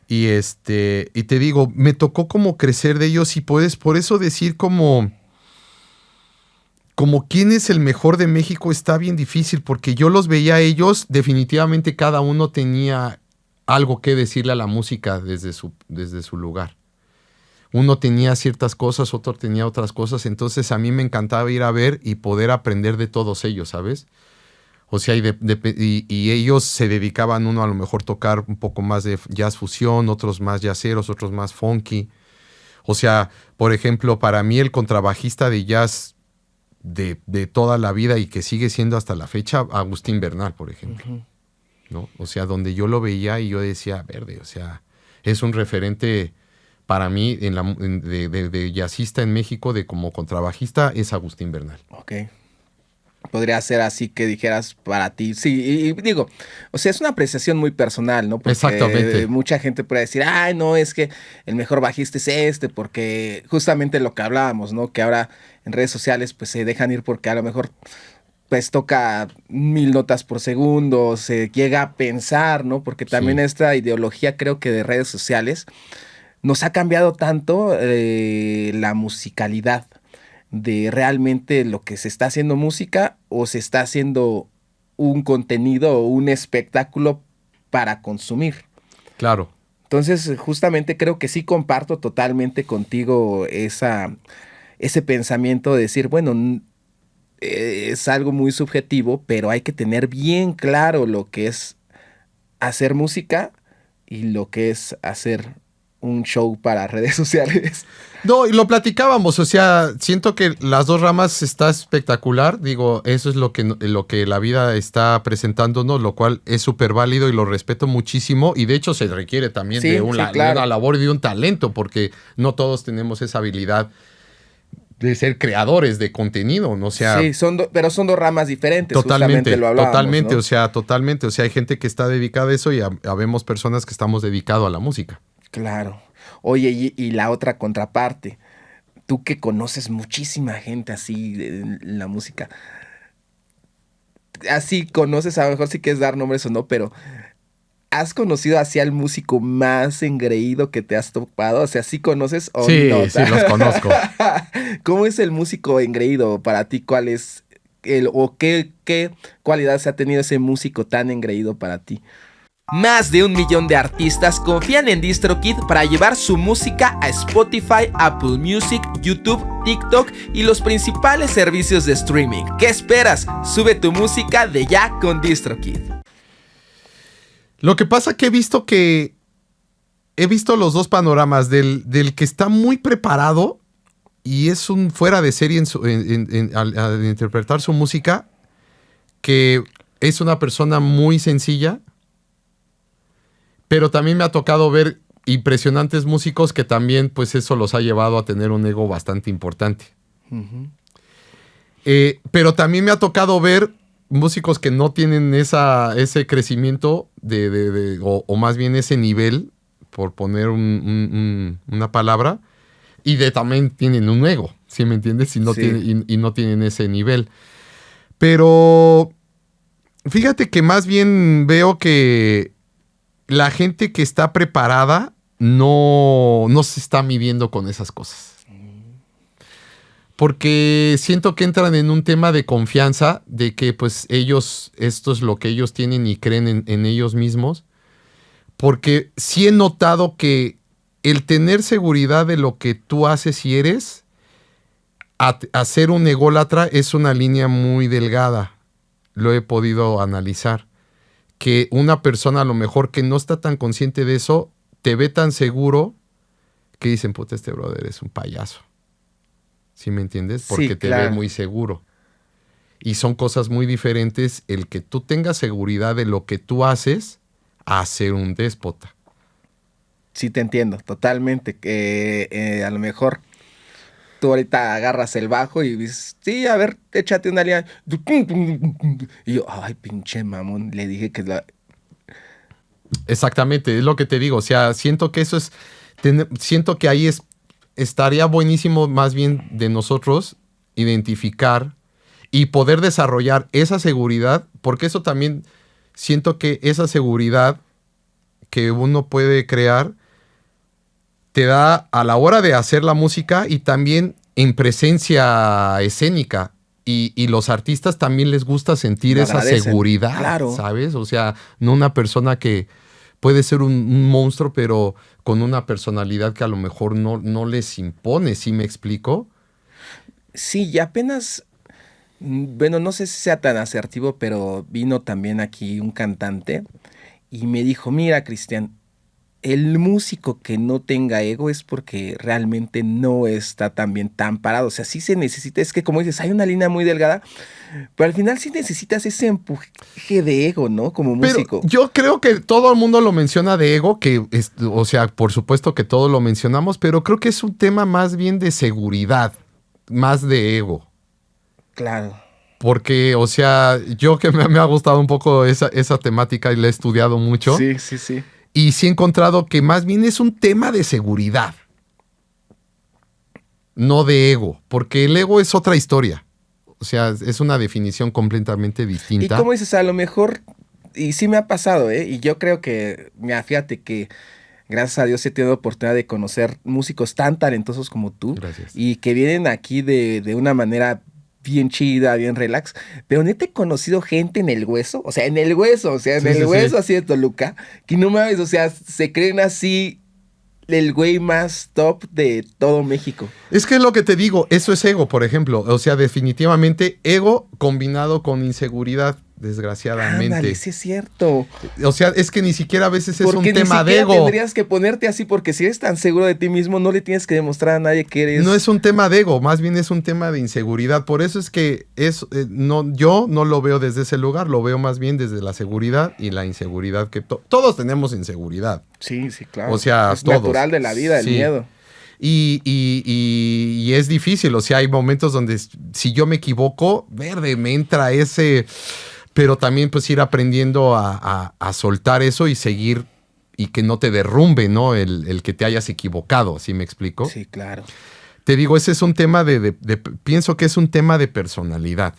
Y te digo, me tocó como crecer de ellos y puedes por eso decir como quién es el mejor de México está bien difícil, porque yo los veía a ellos, definitivamente cada uno tenía algo que decirle a la música desde su lugar. Uno tenía ciertas cosas, otro tenía otras cosas, entonces a mí me encantaba ir a ver y poder aprender de todos ellos, ¿sabes? O sea, y ellos se dedicaban, uno a lo mejor tocar un poco más de jazz fusión, otros más jazzeros, otros más funky. O sea, por ejemplo, para mí el contrabajista de jazz de toda la vida y que sigue siendo hasta la fecha, Agustín Bernal, por ejemplo. Uh-huh. ¿No? O sea, donde yo lo veía y yo decía, verde, o sea, es un referente para mí de jazzista en México, de como contrabajista, es Agustín Bernal. Ok. Podría ser así que dijeras para ti. Sí, y digo, o sea, es una apreciación muy personal, ¿no? Porque exactamente. Mucha gente puede decir, ay, no, es que el mejor bajista es porque justamente lo que hablábamos, ¿no? Que ahora en redes sociales pues se dejan ir porque a lo mejor pues toca 1000 notas por segundo, se llega a pensar, ¿no? Porque también esta ideología creo que de redes sociales nos ha cambiado tanto la musicalidad de realmente lo que se está haciendo música o se está haciendo un contenido o un espectáculo para consumir. Claro. Entonces, justamente creo que sí comparto totalmente contigo ese pensamiento de decir, bueno, es algo muy subjetivo, pero hay que tener bien claro lo que es hacer música y lo que es hacer un show para redes sociales. No, y lo platicábamos, o sea, siento que las dos ramas está espectacular, digo, eso es lo que la vida está presentándonos, lo cual es súper válido y lo respeto muchísimo, y de hecho se requiere también de una labor y de un talento, porque no todos tenemos esa habilidad de ser creadores de contenido, ¿no? O sea, sí, pero son dos ramas diferentes. Totalmente, lo hablábamos, totalmente, ¿no? O sea, hay gente que está dedicada a eso y habemos personas que estamos dedicados a la música. Claro. Oye, y la otra contraparte, tú que conoces muchísima gente así en la música, así conoces, a lo mejor sí que es dar nombres o no, pero ¿has conocido así al músico más engreído que te has topado? O sea, ¿sí conoces o sí, no? Sí, los conozco. ¿Cómo es el músico engreído para ti? ¿Cuál es qué cualidades ha tenido ese músico tan engreído para ti? Más de 1 millón de artistas confían en DistroKid para llevar su música a Spotify, Apple Music, YouTube, TikTok y los principales servicios de streaming. ¿Qué esperas? Sube tu música de ya con DistroKid. Lo que pasa que he visto los dos panoramas del que está muy preparado y es un fuera de serie al interpretar su música, que es una persona muy sencilla. Pero también me ha tocado ver impresionantes músicos que también, pues eso los ha llevado a tener un ego bastante importante. Uh-huh. Pero también me ha tocado ver músicos que no tienen ese crecimiento o más bien ese nivel, por poner una palabra, y también tienen un ego, ¿sí me entiendes? Y no tienen ese nivel. Pero fíjate que más bien veo que la gente que está preparada no se está midiendo con esas cosas. Porque siento que entran en un tema de confianza, de que pues esto es lo que ellos tienen y creen en ellos mismos. Porque sí he notado que el tener seguridad de lo que tú haces y eres, a ser un ególatra es una línea muy delgada. Lo he podido analizar. Que una persona a lo mejor que no está tan consciente de eso, te ve tan seguro que dicen, puta, este brother es un payaso. ¿Sí me entiendes? Porque sí, claro. Te ve muy seguro. Y son cosas muy diferentes el que tú tengas seguridad de lo que tú haces a ser un déspota. Sí, te entiendo, totalmente. A lo mejor tú ahorita agarras el bajo y dices, sí, a ver, échate una línea. Y yo, ay, pinche mamón, le dije que Exactamente, es lo que te digo. O sea, siento que eso es. Siento que ahí estaría buenísimo, más bien, de nosotros identificar y poder desarrollar esa seguridad, porque eso también siento que esa seguridad que uno puede crear te da a la hora de hacer la música y también en presencia escénica. Y los artistas también les gusta sentir Lo esa agradecen, seguridad, claro. ¿sabes? O sea, no una persona que puede ser un monstruo, pero con una personalidad que a lo mejor no les impone, ¿sí me explico? Sí, y apenas, bueno, no sé si sea tan asertivo, pero vino también aquí un cantante y me dijo, mira, Cristian, el músico que no tenga ego es porque realmente no está tan bien tan parado. O sea, sí se necesita, es que como dices, hay una línea muy delgada, pero al final sí necesitas ese empuje de ego, ¿no? Como Pero músico. yo creo que todo el mundo lo menciona de ego, o sea, por supuesto que todos lo mencionamos, pero creo que es un tema más bien de seguridad, más de ego. Claro. Porque, o sea, yo que me ha gustado un poco esa temática y la he estudiado mucho. Sí, sí, sí. Y sí he encontrado que más bien es un tema de seguridad, no de ego, porque el ego es otra historia. O sea, es una definición completamente Y distinta. como dices, a lo mejor, y sí me ha pasado, ¿eh? Y yo creo que, mira, fíjate que gracias a Dios he tenido la oportunidad de conocer músicos tan talentosos como tú. Gracias. Y que vienen aquí de una manera bien chida, bien relax. Pero neta he conocido gente en el hueso, o sea, en el hueso, o sea, en Sí, el sí, hueso sí. así de Toluca, que no mames, o sea, se creen así el güey más top de todo México. Es que es lo que te digo, eso es ego, por ejemplo. O sea, definitivamente ego combinado con inseguridad, desgraciadamente. Ándale, sí es cierto. O sea, es que ni siquiera a veces es un Porque ni tema de siquiera ego. tendrías que ponerte así, porque si eres tan seguro de ti mismo, no le tienes que demostrar a nadie que eres. No es un tema de ego, más bien es un tema de inseguridad. Por eso es que yo no lo veo desde ese lugar, lo veo más bien desde la seguridad y la inseguridad que todos tenemos inseguridad. Sí, sí, claro. O sea, es todos. natural de la vida, el Sí. miedo. Y es difícil, o sea, hay momentos donde si yo me equivoco, me entra ese, pero también pues ir aprendiendo a soltar eso y seguir y que no te derrumbe, ¿no? El que te hayas equivocado, ¿sí me explico? Sí, claro. Te digo, ese es un tema pienso que es un tema de personalidad.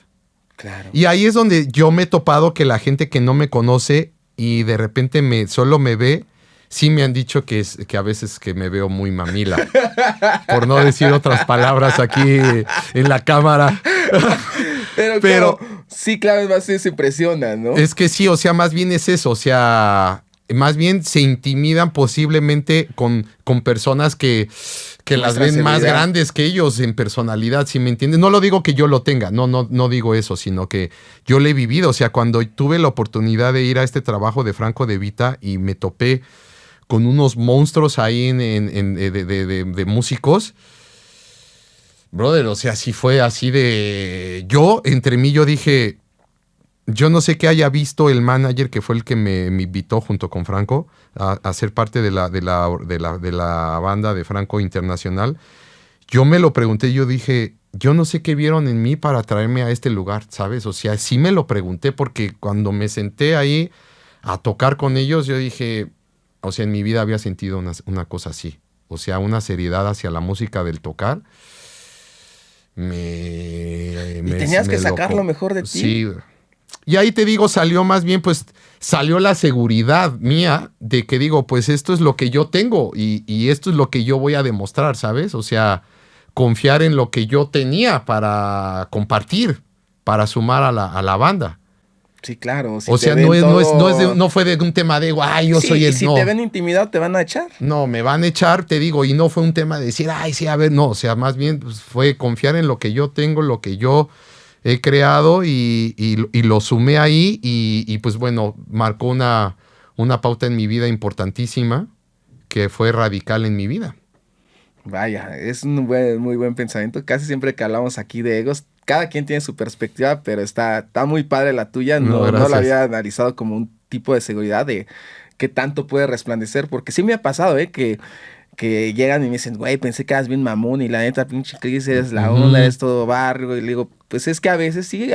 Claro. Y ahí es donde yo me he topado que la gente que no me conoce y de repente solo me ve, sí me han dicho que a veces que me veo muy mamila. Por no decir otras palabras aquí en la cámara. Pero claro, sí, claro, es más se impresiona, ¿no? Es que sí, o sea, más bien es eso. O sea, más bien se intimidan posiblemente con personas que las ven más seguridad. grandes que ellos en personalidad, ¿sí me entiendes? No lo digo que yo lo tenga, no digo eso, sino que yo lo he vivido. O sea, cuando tuve la oportunidad de ir a este trabajo de Franco De Vita y me topé con unos monstruos ahí de músicos, brother, o sea, sí fue así de... Yo, entre mí, yo dije... Yo no sé qué haya visto el manager que fue el que me invitó junto con Franco a ser parte de la banda de Franco Internacional. Yo me lo pregunté, yo dije, yo no sé qué vieron en mí para traerme a este lugar, ¿sabes? O sea, sí me lo pregunté porque cuando me senté ahí a tocar con ellos, yo dije, o sea, en mi vida había sentido una cosa así. O sea, una seriedad hacia la música del tocar. Y tenías que sacar lo mejor de ti. Sí. Y ahí te digo, salió la seguridad mía de que digo, pues esto es lo que yo tengo y esto es lo que yo voy a demostrar, ¿sabes? O sea, confiar en lo que yo tenía para compartir, para sumar a la banda. Sí, claro. O sea, no fue de un tema de, ay, yo soy el... Y si te ven intimidado, te van a echar. No, me van a echar, te digo, y no fue un tema de decir, ay, sí, a ver, no. O sea, más bien pues, fue confiar en lo que yo tengo, lo que yo he creado y lo sumé ahí y pues bueno, marcó una pauta en mi vida importantísima que fue radical en mi vida. Vaya, es un muy buen pensamiento. Casi siempre que hablamos aquí de egos, cada quien tiene su perspectiva, pero está muy padre la tuya. No la había analizado como un tipo de seguridad de qué tanto puede resplandecer, porque sí me ha pasado, que llegan y me dicen, güey, pensé que eras bien mamón y la neta, pinche Cris, eres la onda, eres todo barrio. Y le digo, pues es que a veces sí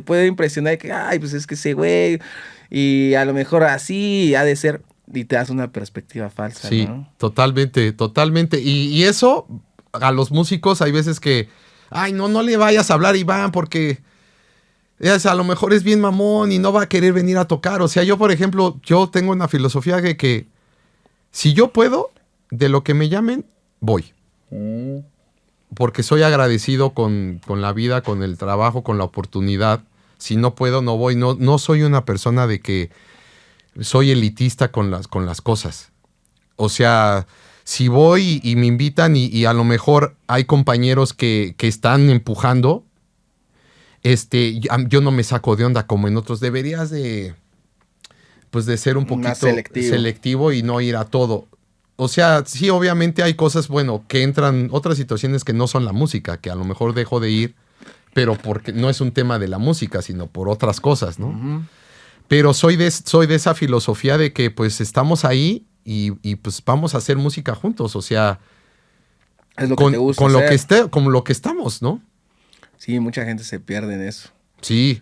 puede impresionar que, ay, pues es que ese güey, y a lo mejor así ha de ser. y te das una perspectiva falsa, Sí, ¿no? totalmente, totalmente. Y eso, a los músicos hay veces que, ay, no le vayas a hablar, Iván, porque a lo mejor es bien mamón y no va a querer venir a tocar. O sea, yo, por ejemplo, yo tengo una filosofía de que si yo puedo, de lo que me llamen, voy. Porque soy agradecido con la vida, con el trabajo, con la oportunidad. Si no puedo, no voy. No soy una persona de que soy elitista con las cosas. O sea, si voy y me invitan y a lo mejor hay compañeros que están empujando, yo no me saco de onda como en otros. Deberías de ser un poquito Más selectivo. selectivo y no ir a todo. O sea, sí, obviamente hay cosas, bueno, que entran, otras situaciones que no son la música, que a lo mejor dejo de ir, pero porque no es un tema de la música, sino por otras cosas, ¿no? Ujú. Pero soy de esa filosofía de que pues estamos ahí y pues vamos a hacer música juntos, o sea, Es lo que te gusta con hacer. con lo que estamos, ¿no? Sí, mucha gente se pierde en eso. Sí.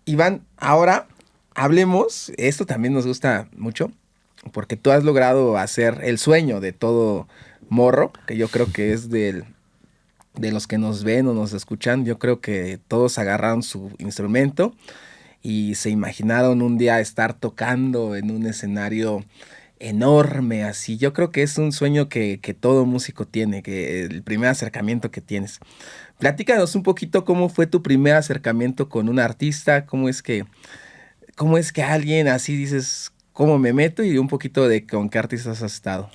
Iván, ahora hablemos, esto también nos gusta mucho, porque tú has logrado hacer el sueño de todo morro, que yo creo que es de los que nos ven o nos escuchan. Yo creo que todos agarraron su instrumento y se imaginaron un día estar tocando en un escenario enorme así. Yo creo que es un sueño que todo músico tiene, que el primer acercamiento que tienes. Platícanos un poquito cómo fue tu primer acercamiento con un artista, cómo es que alguien así dices, cómo me meto, y un poquito de con qué artistas has estado.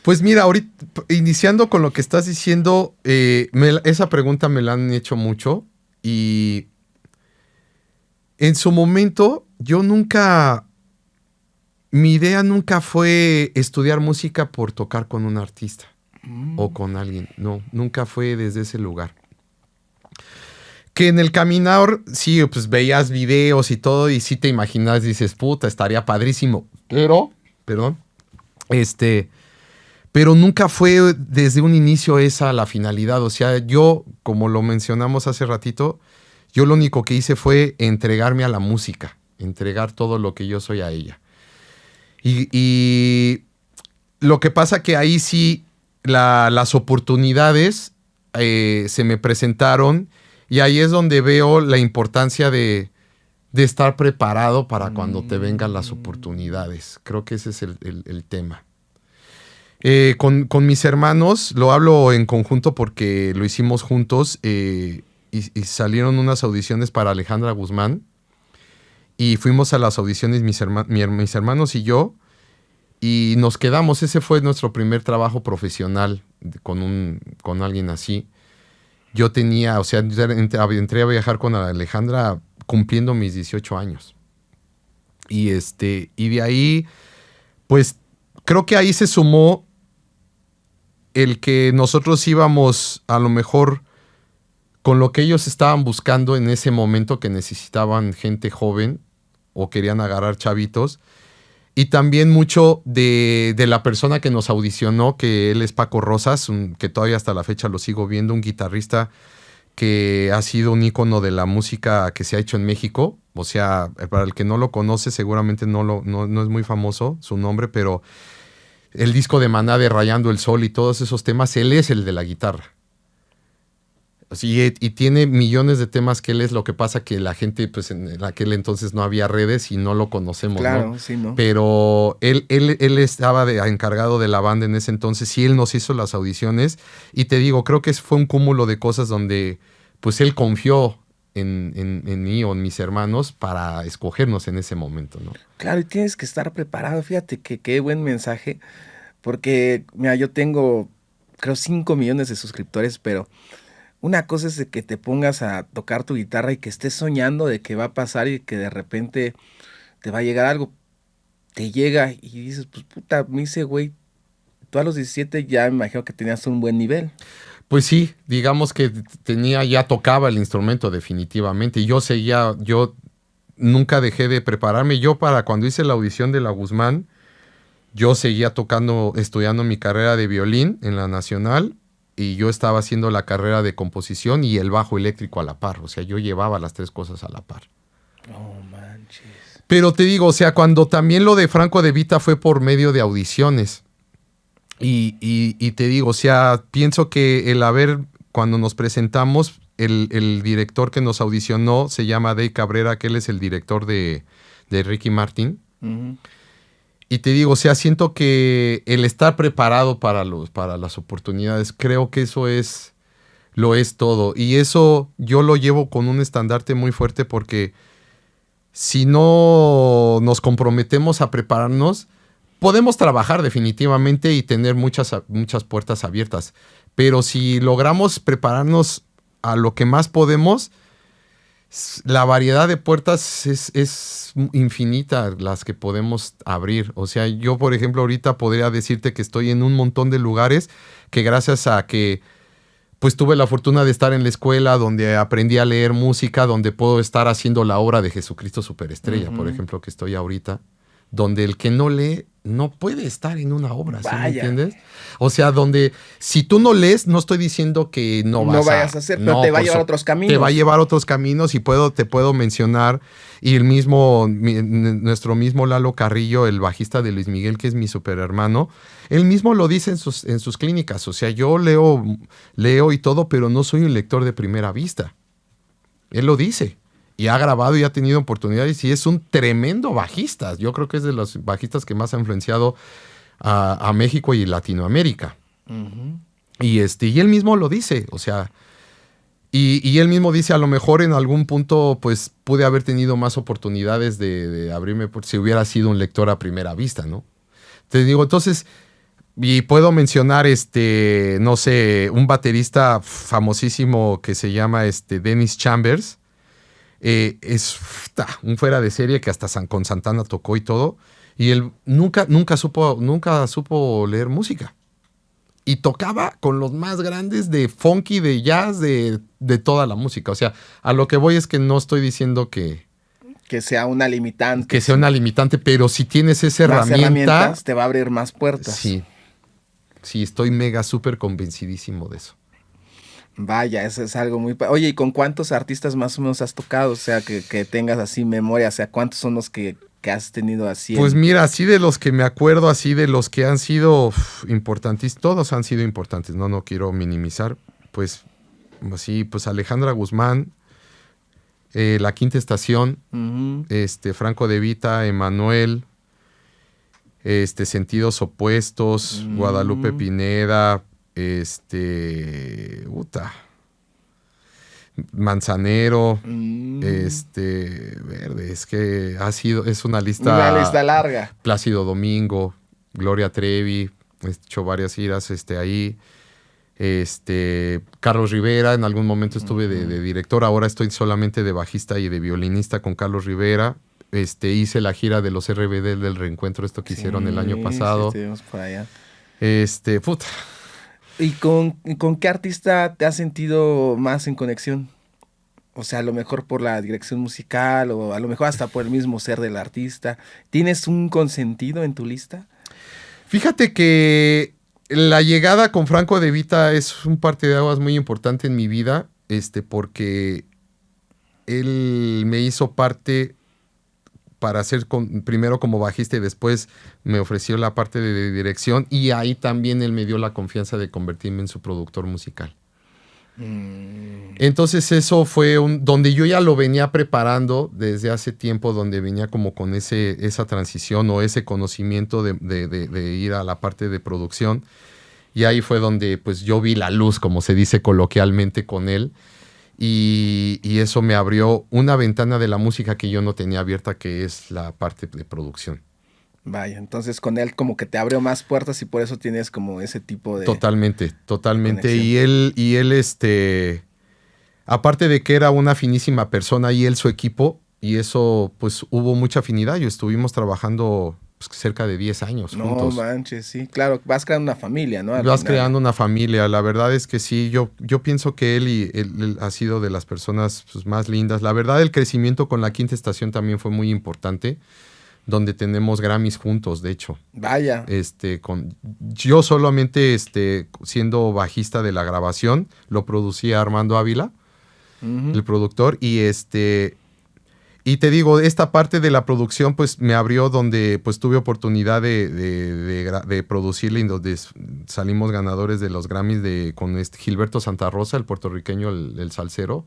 Pues mira, ahorita, iniciando con lo que estás diciendo, esa pregunta me la han hecho mucho y en su momento mi idea nunca fue estudiar música por tocar con un artista o con alguien. No, nunca fue desde ese lugar. Que en el caminar, sí, pues veías videos y todo y sí te imaginas, dices, puta, estaría padrísimo. Pero nunca fue desde un inicio esa la finalidad. O sea, yo, como lo mencionamos hace ratito, yo lo único que hice fue entregarme a la música, entregar todo lo que yo soy a ella. Y lo que pasa que ahí sí las oportunidades se me presentaron y ahí es donde veo la importancia de estar preparado para cuando te vengan las oportunidades. Creo que ese es el tema. Con mis hermanos, lo hablo en conjunto porque lo hicimos juntos y salieron unas audiciones para Alejandra Guzmán y fuimos a las audiciones mis hermanos y yo y nos quedamos. Ese fue nuestro primer trabajo profesional con alguien así. Yo tenía, o sea, entré a viajar con Alejandra cumpliendo mis 18 años. Y de ahí, pues, creo que ahí se sumó el que nosotros íbamos a lo mejor con lo que ellos estaban buscando en ese momento, que necesitaban gente joven o querían agarrar chavitos. Y también mucho de la persona que nos audicionó, que él es Paco Rosas, que todavía hasta la fecha lo sigo viendo, un guitarrista que ha sido un ícono de la música que se ha hecho en México. O sea, para el que no lo conoce, seguramente no es muy famoso su nombre, pero el disco de Maná de Rayando el Sol y todos esos temas, él es el de la guitarra. Sí, y tiene millones de temas que él es. Lo que pasa que la gente, pues en aquel entonces no había redes y no lo conocemos, Claro, ¿no? sí, ¿no? Pero él estaba encargado de la banda en ese entonces y él nos hizo las audiciones. Y te digo, creo que fue un cúmulo de cosas donde pues él confió en mí o en mis hermanos para escogernos en ese momento, ¿no? Claro, y tienes que estar preparado. Fíjate que qué buen mensaje, porque, mira, yo tengo, creo, 5 millones de suscriptores, pero una cosa es de que te pongas a tocar tu guitarra y que estés soñando de que va a pasar y que de repente te va a llegar algo. Te llega y dices, pues puta, me dice, güey, tú a los 17 ya me imagino que tenías un buen nivel. Pues sí, digamos que ya tocaba el instrumento definitivamente. Y yo nunca dejé de prepararme. Yo para cuando hice la audición de la Guzmán, yo seguía estudiando mi carrera de violín en la Nacional y yo estaba haciendo la carrera de composición y el bajo eléctrico a la par. O sea, yo llevaba las tres cosas a la par. Oh, manches. Pero te digo, o sea, cuando también lo de Franco De Vita fue por medio de audiciones. Y te digo, o sea, pienso que cuando nos presentamos, el director que nos audicionó se llama Dave Cabrera, que él es el director de Ricky Martin. Ujú. Y te digo, o sea, siento que el estar preparado para las oportunidades, creo que eso lo es todo. Y eso yo lo llevo con un estandarte muy fuerte porque si no nos comprometemos a prepararnos, podemos trabajar definitivamente y tener muchas puertas abiertas. Pero si logramos prepararnos a lo que más podemos, la variedad de puertas es infinita las que podemos abrir. O sea, yo, por ejemplo, ahorita podría decirte que estoy en un montón de lugares que gracias a que pues tuve la fortuna de estar en la escuela donde aprendí a leer música, donde puedo estar haciendo la obra de Jesucristo Superestrella, por ejemplo, que estoy ahorita, donde el que no lee no puede estar en una obra, ¿sí me entiendes? O sea, donde si tú no lees, no estoy diciendo que no vayas a hacer, pero te va a llevar a otros caminos. Te va a llevar a otros caminos y te puedo mencionar, y nuestro mismo Lalo Carrillo, el bajista de Luis Miguel, que es mi superhermano, él mismo lo dice en sus clínicas. O sea, yo leo y todo, pero no soy un lector de primera vista. Él lo dice. Y ha grabado y ha tenido oportunidades y es un tremendo bajista. Yo creo que es de los bajistas que más ha influenciado a México y Latinoamérica. Uh-huh. Y él mismo lo dice, o sea, y él mismo dice, a lo mejor en algún punto pues pude haber tenido más oportunidades de abrirme si hubiera sido un lector a primera vista, ¿no? Te digo, entonces, y puedo mencionar, no sé, un baterista famosísimo que se llama Dennis Chambers. Es un fuera de serie que hasta con Santana tocó y todo. Y él nunca supo leer música. Y tocaba con los más grandes de funky, de jazz, de toda la música. O sea, a lo que voy es que no estoy diciendo que sea una limitante. Que sea una limitante, pero si tienes esa herramienta, te va a abrir más puertas. Sí, estoy mega súper convencidísimo de eso. Vaya, eso es algo muy... Oye, ¿y con cuántos artistas más o menos has tocado? O sea, que tengas así memoria. O sea, ¿cuántos son los que has tenido así? Pues mira, así de los que me acuerdo, así de los que han sido importantes, todos han sido importantes, no quiero minimizar. Pues así, pues Alejandra Guzmán, La Quinta Estación, Uh-huh. Franco De Vita, Emanuel, Sentidos Opuestos, Guadalupe Pineda, Manzanero, Verde, es que es una lista larga. Plácido Domingo, Gloria Trevi, he hecho varias giras ahí. Carlos Rivera, en algún momento estuve de director, ahora estoy solamente de bajista y de violinista con Carlos Rivera. Hice la gira de los RBD del reencuentro, que hicieron el año pasado. Sí, estuvimos por allá. ¿Y con qué artista te has sentido más en conexión? O sea, a lo mejor por la dirección musical o a lo mejor hasta por el mismo ser del artista. ¿Tienes un consentido en tu lista? Fíjate que la llegada con Franco De Vita es un parteaguas muy importante en mi vida, porque él me hizo parte para ser primero como bajista y después me ofreció la parte de dirección, y ahí también él me dio la confianza de convertirme en su productor musical. Entonces eso fue donde yo ya lo venía preparando desde hace tiempo, donde venía como con esa transición o ese conocimiento de ir a la parte de producción, y ahí fue donde pues yo vi la luz, como se dice coloquialmente, con él. Y eso me abrió una ventana de la música que yo no tenía abierta, que es la parte de producción. Vaya, entonces con él como que te abrió más puertas y por eso tienes como ese tipo de... Totalmente. conexión. Y él, aparte de que era una finísima persona, y él su equipo, y eso pues hubo mucha afinidad. Estuvimos trabajando cerca de 10 años juntos. No manches, sí, claro, vas creando una familia, ¿no? Vas creando una familia, la verdad es que sí, yo pienso que él ha sido de las personas pues, más lindas. La verdad, el crecimiento con La Quinta Estación también fue muy importante, donde tenemos Grammys juntos, de hecho. Vaya. Yo solamente siendo bajista de la grabación, lo producía Armando Ávila, el productor, y Y te digo, esta parte de la producción pues me abrió donde pues tuve oportunidad de producirle y donde salimos ganadores de los Grammys con Gilberto Santa Rosa, el puertorriqueño, el salsero,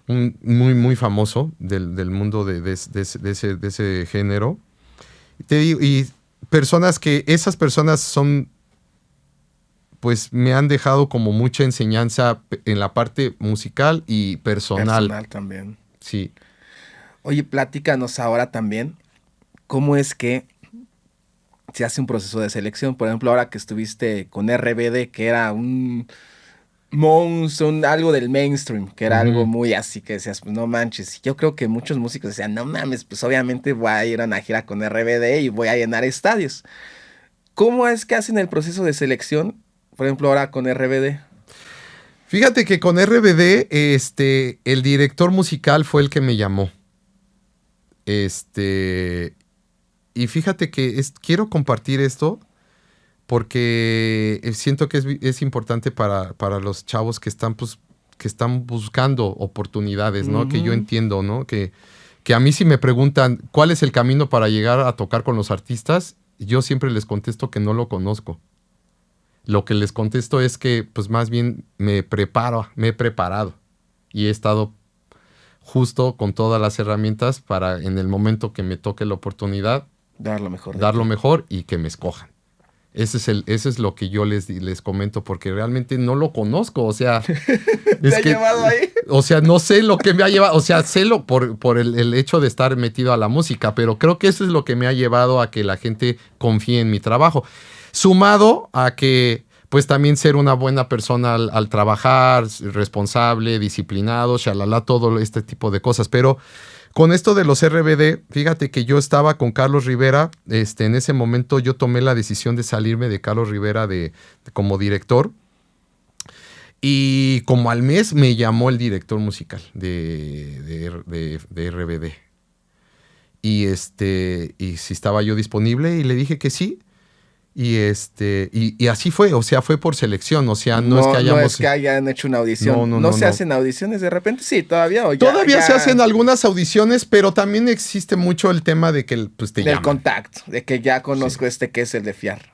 muy famoso del mundo de ese género. Te digo, y esas personas son, pues me han dejado como mucha enseñanza en la parte musical y personal. Personal también. Sí. Oye, platícanos ahora también cómo es que se hace un proceso de selección. Por ejemplo, ahora que estuviste con RBD, que era un monstruo, algo del mainstream, que era algo muy así, que decías, pues no manches. Yo creo que muchos músicos decían, no mames, pues obviamente voy a ir a una gira con RBD y voy a llenar estadios. ¿Cómo es que hacen el proceso de selección, por ejemplo, ahora con RBD? Fíjate que con RBD, el director musical fue el que me llamó. Y fíjate que quiero compartir esto porque siento que es importante para los chavos que están buscando oportunidades, ¿no? Que yo entiendo, ¿no? Que a mí si me preguntan cuál es el camino para llegar a tocar con los artistas, yo siempre les contesto que no lo conozco. Lo que les contesto es que pues más bien me he preparado y he estado justo con todas las herramientas para en el momento que me toque la oportunidad dar lo mejor y que me escojan. Ese es lo que yo les comento porque realmente no lo conozco, o sea, ¿Te ha llevado ahí? O sea, no sé lo que me ha llevado, o sea, sé por el hecho de estar metido a la música, pero creo que eso es lo que me ha llevado a que la gente confíe en mi trabajo. Sumado a que pues también ser una buena persona al trabajar, responsable, disciplinado, shalala, todo este tipo de cosas. Pero con esto de los RBD, fíjate que yo estaba con Carlos Rivera. En ese momento yo tomé la decisión de salirme de Carlos Rivera como director. Y como al mes me llamó el director musical de RBD. Y si estaba yo disponible y le dije que sí. Y así fue, o sea, fue por selección, o sea, no es que hayan hecho una audición. No se hacen audiciones de repente, sí, todavía. Todavía se hacen algunas audiciones, pero también existe mucho el tema de que pues, te llaman. Del contacto, de que ya conozco que es el de Fiar.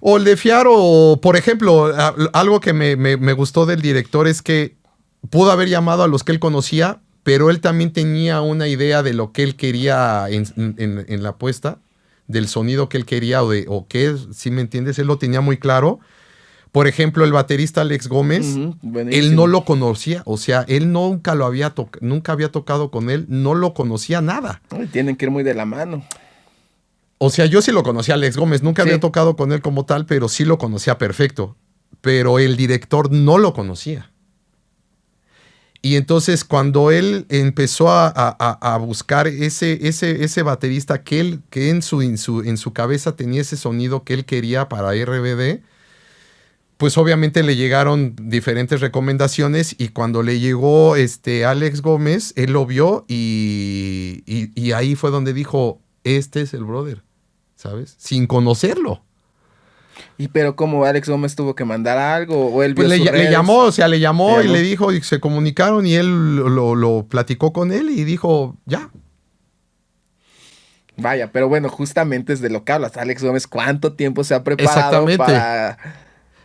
O el de Fiar, o por ejemplo, algo que me gustó del director es que pudo haber llamado a los que él conocía, pero él también tenía una idea de lo que él quería en la puesta, del sonido que él quería o que, si me entiendes, él lo tenía muy claro. Por ejemplo, el baterista Alex Gómez, él no lo conocía, o sea, él nunca había tocado con él, no lo conocía nada. Tienen que ir muy de la mano. O sea, yo sí lo conocía a Alex Gómez, nunca había tocado con él como tal, pero sí lo conocía perfecto. Pero el director no lo conocía. Y entonces cuando él empezó a buscar ese baterista que en su cabeza tenía ese sonido que él quería para RBD, pues obviamente le llegaron diferentes recomendaciones y cuando le llegó Alex Gómez, él lo vio y ahí fue donde dijo, este es el brother, ¿sabes? Sin conocerlo. ¿Y pero cómo Alex Gómez tuvo que mandar algo? ¿O él vio pues le llamó y le dijo, y se comunicaron y él lo platicó con él y dijo, ya. Vaya, pero bueno, justamente es de lo que hablas. Alex Gómez, ¿cuánto tiempo se ha preparado para...?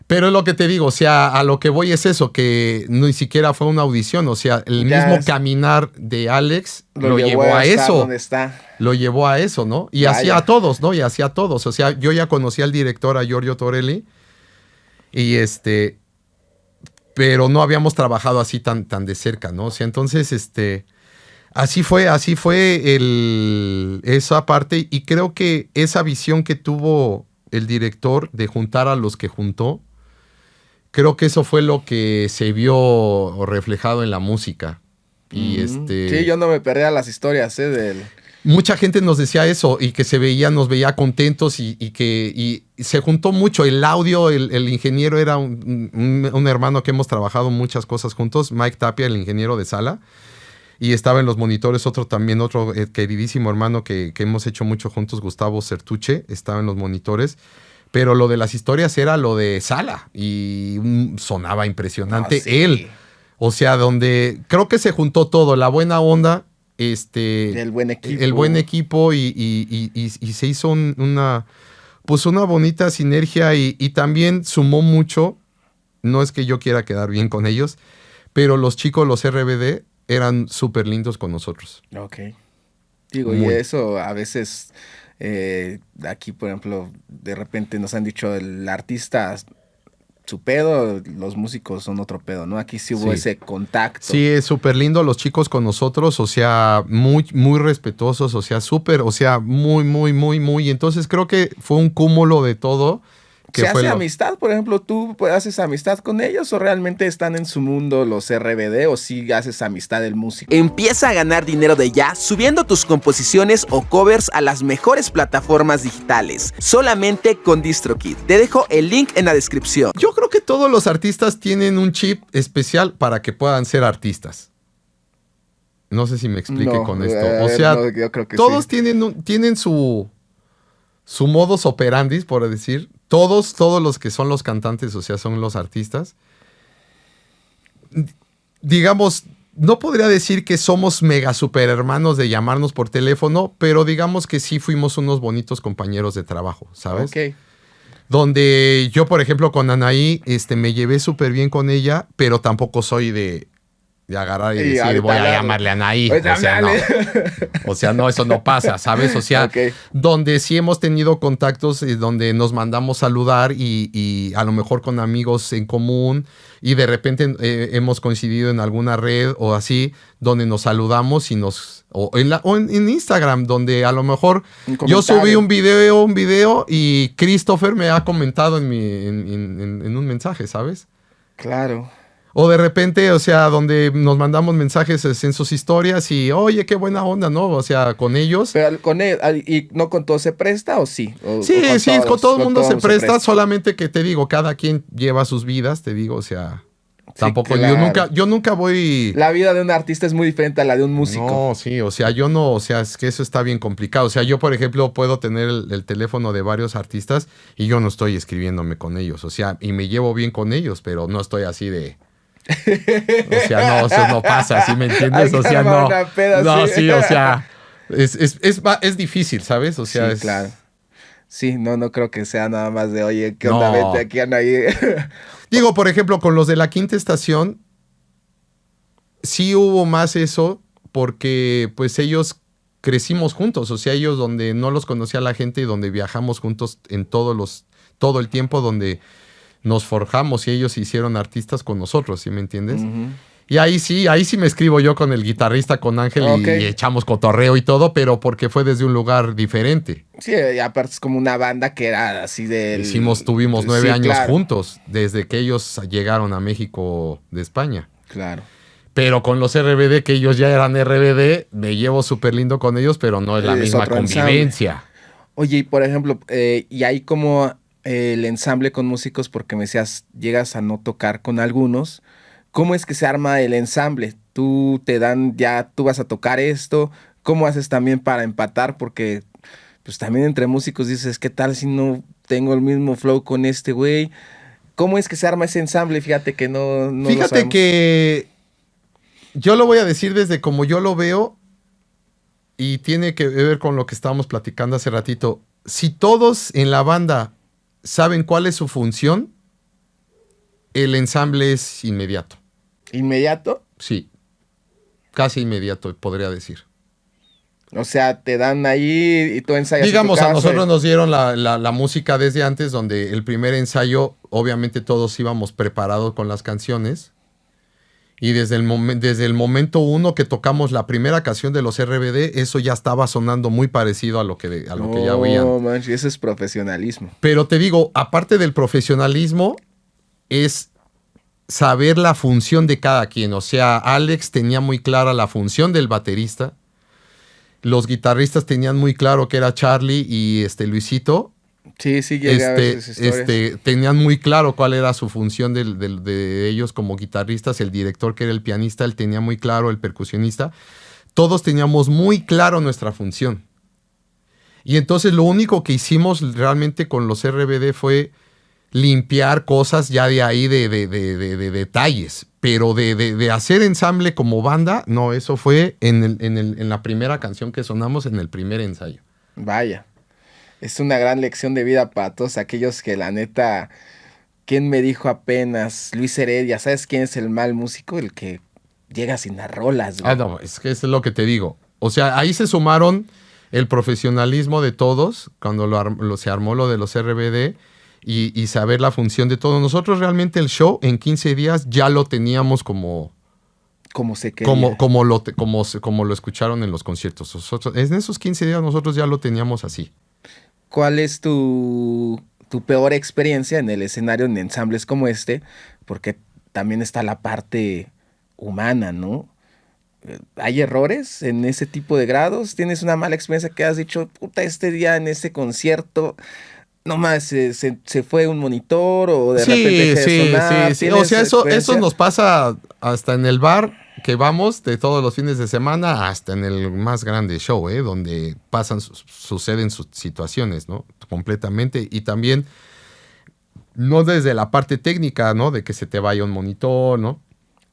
Pero es lo que te digo, o sea, a lo que voy es eso, que ni siquiera fue una audición, o sea, el mismo caminar de Alex lo llevó a eso. ¿Dónde está? Lo llevó a eso, ¿no? Y hacía a todos, ¿no? Y hacía a todos. O sea, yo ya conocí al director, a Giorgio Torelli, y pero no habíamos trabajado así tan de cerca, ¿no? O sea, entonces, así fue esa parte, y creo que esa visión que tuvo el director de juntar a los que juntó, creo que eso fue lo que se vio reflejado en la música. Y Sí, yo no me perdía las historias, del... Mucha gente nos decía eso y que nos veía contentos y se juntó mucho. El audio, el ingeniero era un hermano que hemos trabajado muchas cosas juntos, Mike Tapia, el ingeniero de sala. Y estaba en los monitores otro queridísimo hermano que hemos hecho mucho juntos, Gustavo Certuche, estaba en los monitores. Pero lo de las historias era lo de sala y sonaba impresionante él. O sea, donde creo que se juntó todo, la buena onda El buen equipo. El buen equipo y se hizo una bonita sinergia y también sumó mucho. No es que yo quiera quedar bien con ellos, pero los chicos, los RBD, eran súper lindos con nosotros. Ok. Digo, y eso a veces, aquí por ejemplo, de repente nos han dicho el artista, su pedo, los músicos son otro pedo, ¿no? Aquí sí hubo ese contacto. Sí, es súper lindo los chicos con nosotros, o sea, muy, muy respetuosos, o sea, súper, o sea, muy, muy, muy, muy. Entonces creo que fue un cúmulo de todo. ¿Se hace amistad? Por ejemplo, ¿tú haces amistad con ellos o realmente están en su mundo los RBD o sí haces amistad del músico? Empieza a ganar dinero de ya subiendo tus composiciones o covers a las mejores plataformas digitales, solamente con DistroKid. Te dejo el link en la descripción. Yo creo que todos los artistas tienen un chip especial para que puedan ser artistas. No sé si me explique con esto. O sea, no, yo creo que todos sí. tienen su modus operandi, por decir. Todos los que son los cantantes, o sea, son los artistas. Digamos, no podría decir que somos mega super hermanos de llamarnos por teléfono, pero digamos que sí fuimos unos bonitos compañeros de trabajo, ¿sabes? Ok. Donde yo, por ejemplo, con Anaí, me llevé súper bien con ella, pero tampoco soy de agarrar y decir, voy a llamarle a Anaí. O sea, no. O sea, no, eso no pasa, ¿sabes? O sea, donde sí hemos tenido contactos, donde nos mandamos saludar y a lo mejor con amigos en común y de repente hemos coincidido en alguna red o así, donde nos saludamos y o en Instagram, donde a lo mejor yo subí un video y Christopher me ha comentado en un mensaje, ¿sabes? Claro. O de repente, o sea, donde nos mandamos mensajes en sus historias y, oye, qué buena onda, ¿no? O sea, con ellos. Pero con él, ¿y no con todo se presta o sí? Sí, con todo el mundo se presta, solamente que te digo, cada quien lleva sus vidas, te digo, o sea, tampoco, claro. yo nunca voy... La vida de un artista es muy diferente a la de un músico. No, sí, o sea, yo no, o sea, es que eso está bien complicado. O sea, yo, por ejemplo, puedo tener el teléfono de varios artistas y yo no estoy escribiéndome con ellos, o sea, y me llevo bien con ellos, pero no estoy así de... O sea, no, eso no pasa, ¿sí me entiendes? O sea, no. No, sí, o sea, es difícil, ¿sabes? O sea, sí, claro. Sí, no creo que sea nada más de, oye, ¿qué onda? Vete aquí, Anaí. Digo, por ejemplo, con los de la Quinta Estación, sí hubo más eso, porque pues ellos crecimos juntos, o sea, ellos donde no los conocía la gente y donde viajamos juntos en todo el tiempo, donde nos forjamos y ellos se hicieron artistas con nosotros, ¿sí me entiendes? Uh-huh. Y ahí sí me escribo yo con el guitarrista, con Ángel, y echamos cotorreo y todo, pero porque fue desde un lugar diferente. Sí, y aparte es como una banda que era así de... Tuvimos 9 años juntos, desde que ellos llegaron a México de España. Claro. Pero con los RBD, que ellos ya eran RBD, me llevo súper lindo con ellos, pero no es la misma convivencia. Ensamble. Oye, y por ejemplo, y ahí como... el ensamble con músicos, porque me decías, llegas a no tocar con algunos. ¿Cómo es que se arma el ensamble? Tú te dan ya, tú vas a tocar esto. ¿Cómo haces también para empatar? Porque pues también entre músicos dices, ¿qué tal si no tengo el mismo flow con este güey? ¿Cómo es que se arma ese ensamble? Fíjate que no Fíjate que yo lo voy a decir desde como yo lo veo y tiene que ver con lo que estábamos platicando hace ratito. Si todos en la banda saben cuál es su función, el ensamble es inmediato. ¿Inmediato? Sí, casi inmediato, podría decir. O sea, te dan ahí y tú ensayas. Digamos, a nosotros nos dieron la música desde antes, donde el primer ensayo, obviamente todos íbamos preparados con las canciones. Y desde el momento uno que tocamos la primera canción de los RBD, eso ya estaba sonando muy parecido a lo que ya oían. No, manches, eso es profesionalismo. Pero te digo, aparte del profesionalismo, es saber la función de cada quien. O sea, Alex tenía muy clara la función del baterista. Los guitarristas tenían muy claro que era Charlie y Luisito. Sí, llegué a ver esas historias. Tenían muy claro cuál era su función de ellos como guitarristas. El director, que era el pianista, él tenía muy claro, el percusionista. Todos teníamos muy claro nuestra función. Y entonces lo único que hicimos realmente con los RBD fue limpiar cosas ya de ahí de detalles. Pero de hacer ensamble como banda, no, eso fue en la primera canción que sonamos en el primer ensayo. Vaya, es una gran lección de vida para todos aquellos que la neta, ¿quién me dijo apenas? Luis Heredia, ¿sabes quién es el mal músico? El que llega sin las rolas, güey. Ah, no, es que eso es lo que te digo. O sea, ahí se sumaron el profesionalismo de todos, cuando se armó lo de los RBD, y saber la función de todo. Nosotros realmente el show en 15 días ya lo teníamos como se quería. como lo escucharon en los conciertos. Nosotros, en esos 15 días nosotros ya lo teníamos así. ¿Cuál es tu peor experiencia en el escenario en ensambles como este? Porque también está la parte humana, ¿no? ¿Hay errores en ese tipo de grados? ¿Tienes una mala experiencia que has dicho, puta, este día en ese concierto, nomás se fue un monitor o de repente dejó de sonar? Sí. O sea, eso nos pasa hasta en el bar que vamos de todos los fines de semana hasta en el más grande show, donde suceden sus situaciones, ¿no? Completamente. Y también, no desde la parte técnica, ¿no? De que se te vaya un monitor, ¿no?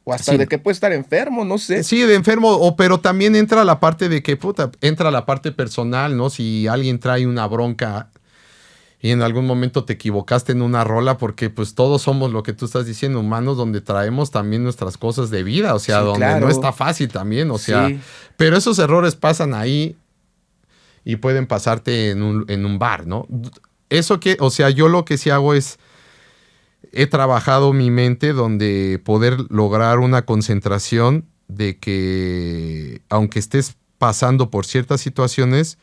O hasta de que puede estar enfermo, no sé. Sí, de enfermo, pero también entra la parte de que, entra la parte personal, ¿no? Si alguien trae una bronca y en algún momento te equivocaste en una rola, porque pues todos somos lo que tú estás diciendo, humanos, donde traemos también nuestras cosas de vida, o sea, sí, donde claro. no está fácil también, o sea, sí. Pero esos errores pasan ahí y pueden pasarte en un bar, ¿no? O sea, yo lo que sí hago es, he trabajado mi mente donde poder lograr una concentración de que, aunque estés pasando por ciertas situaciones,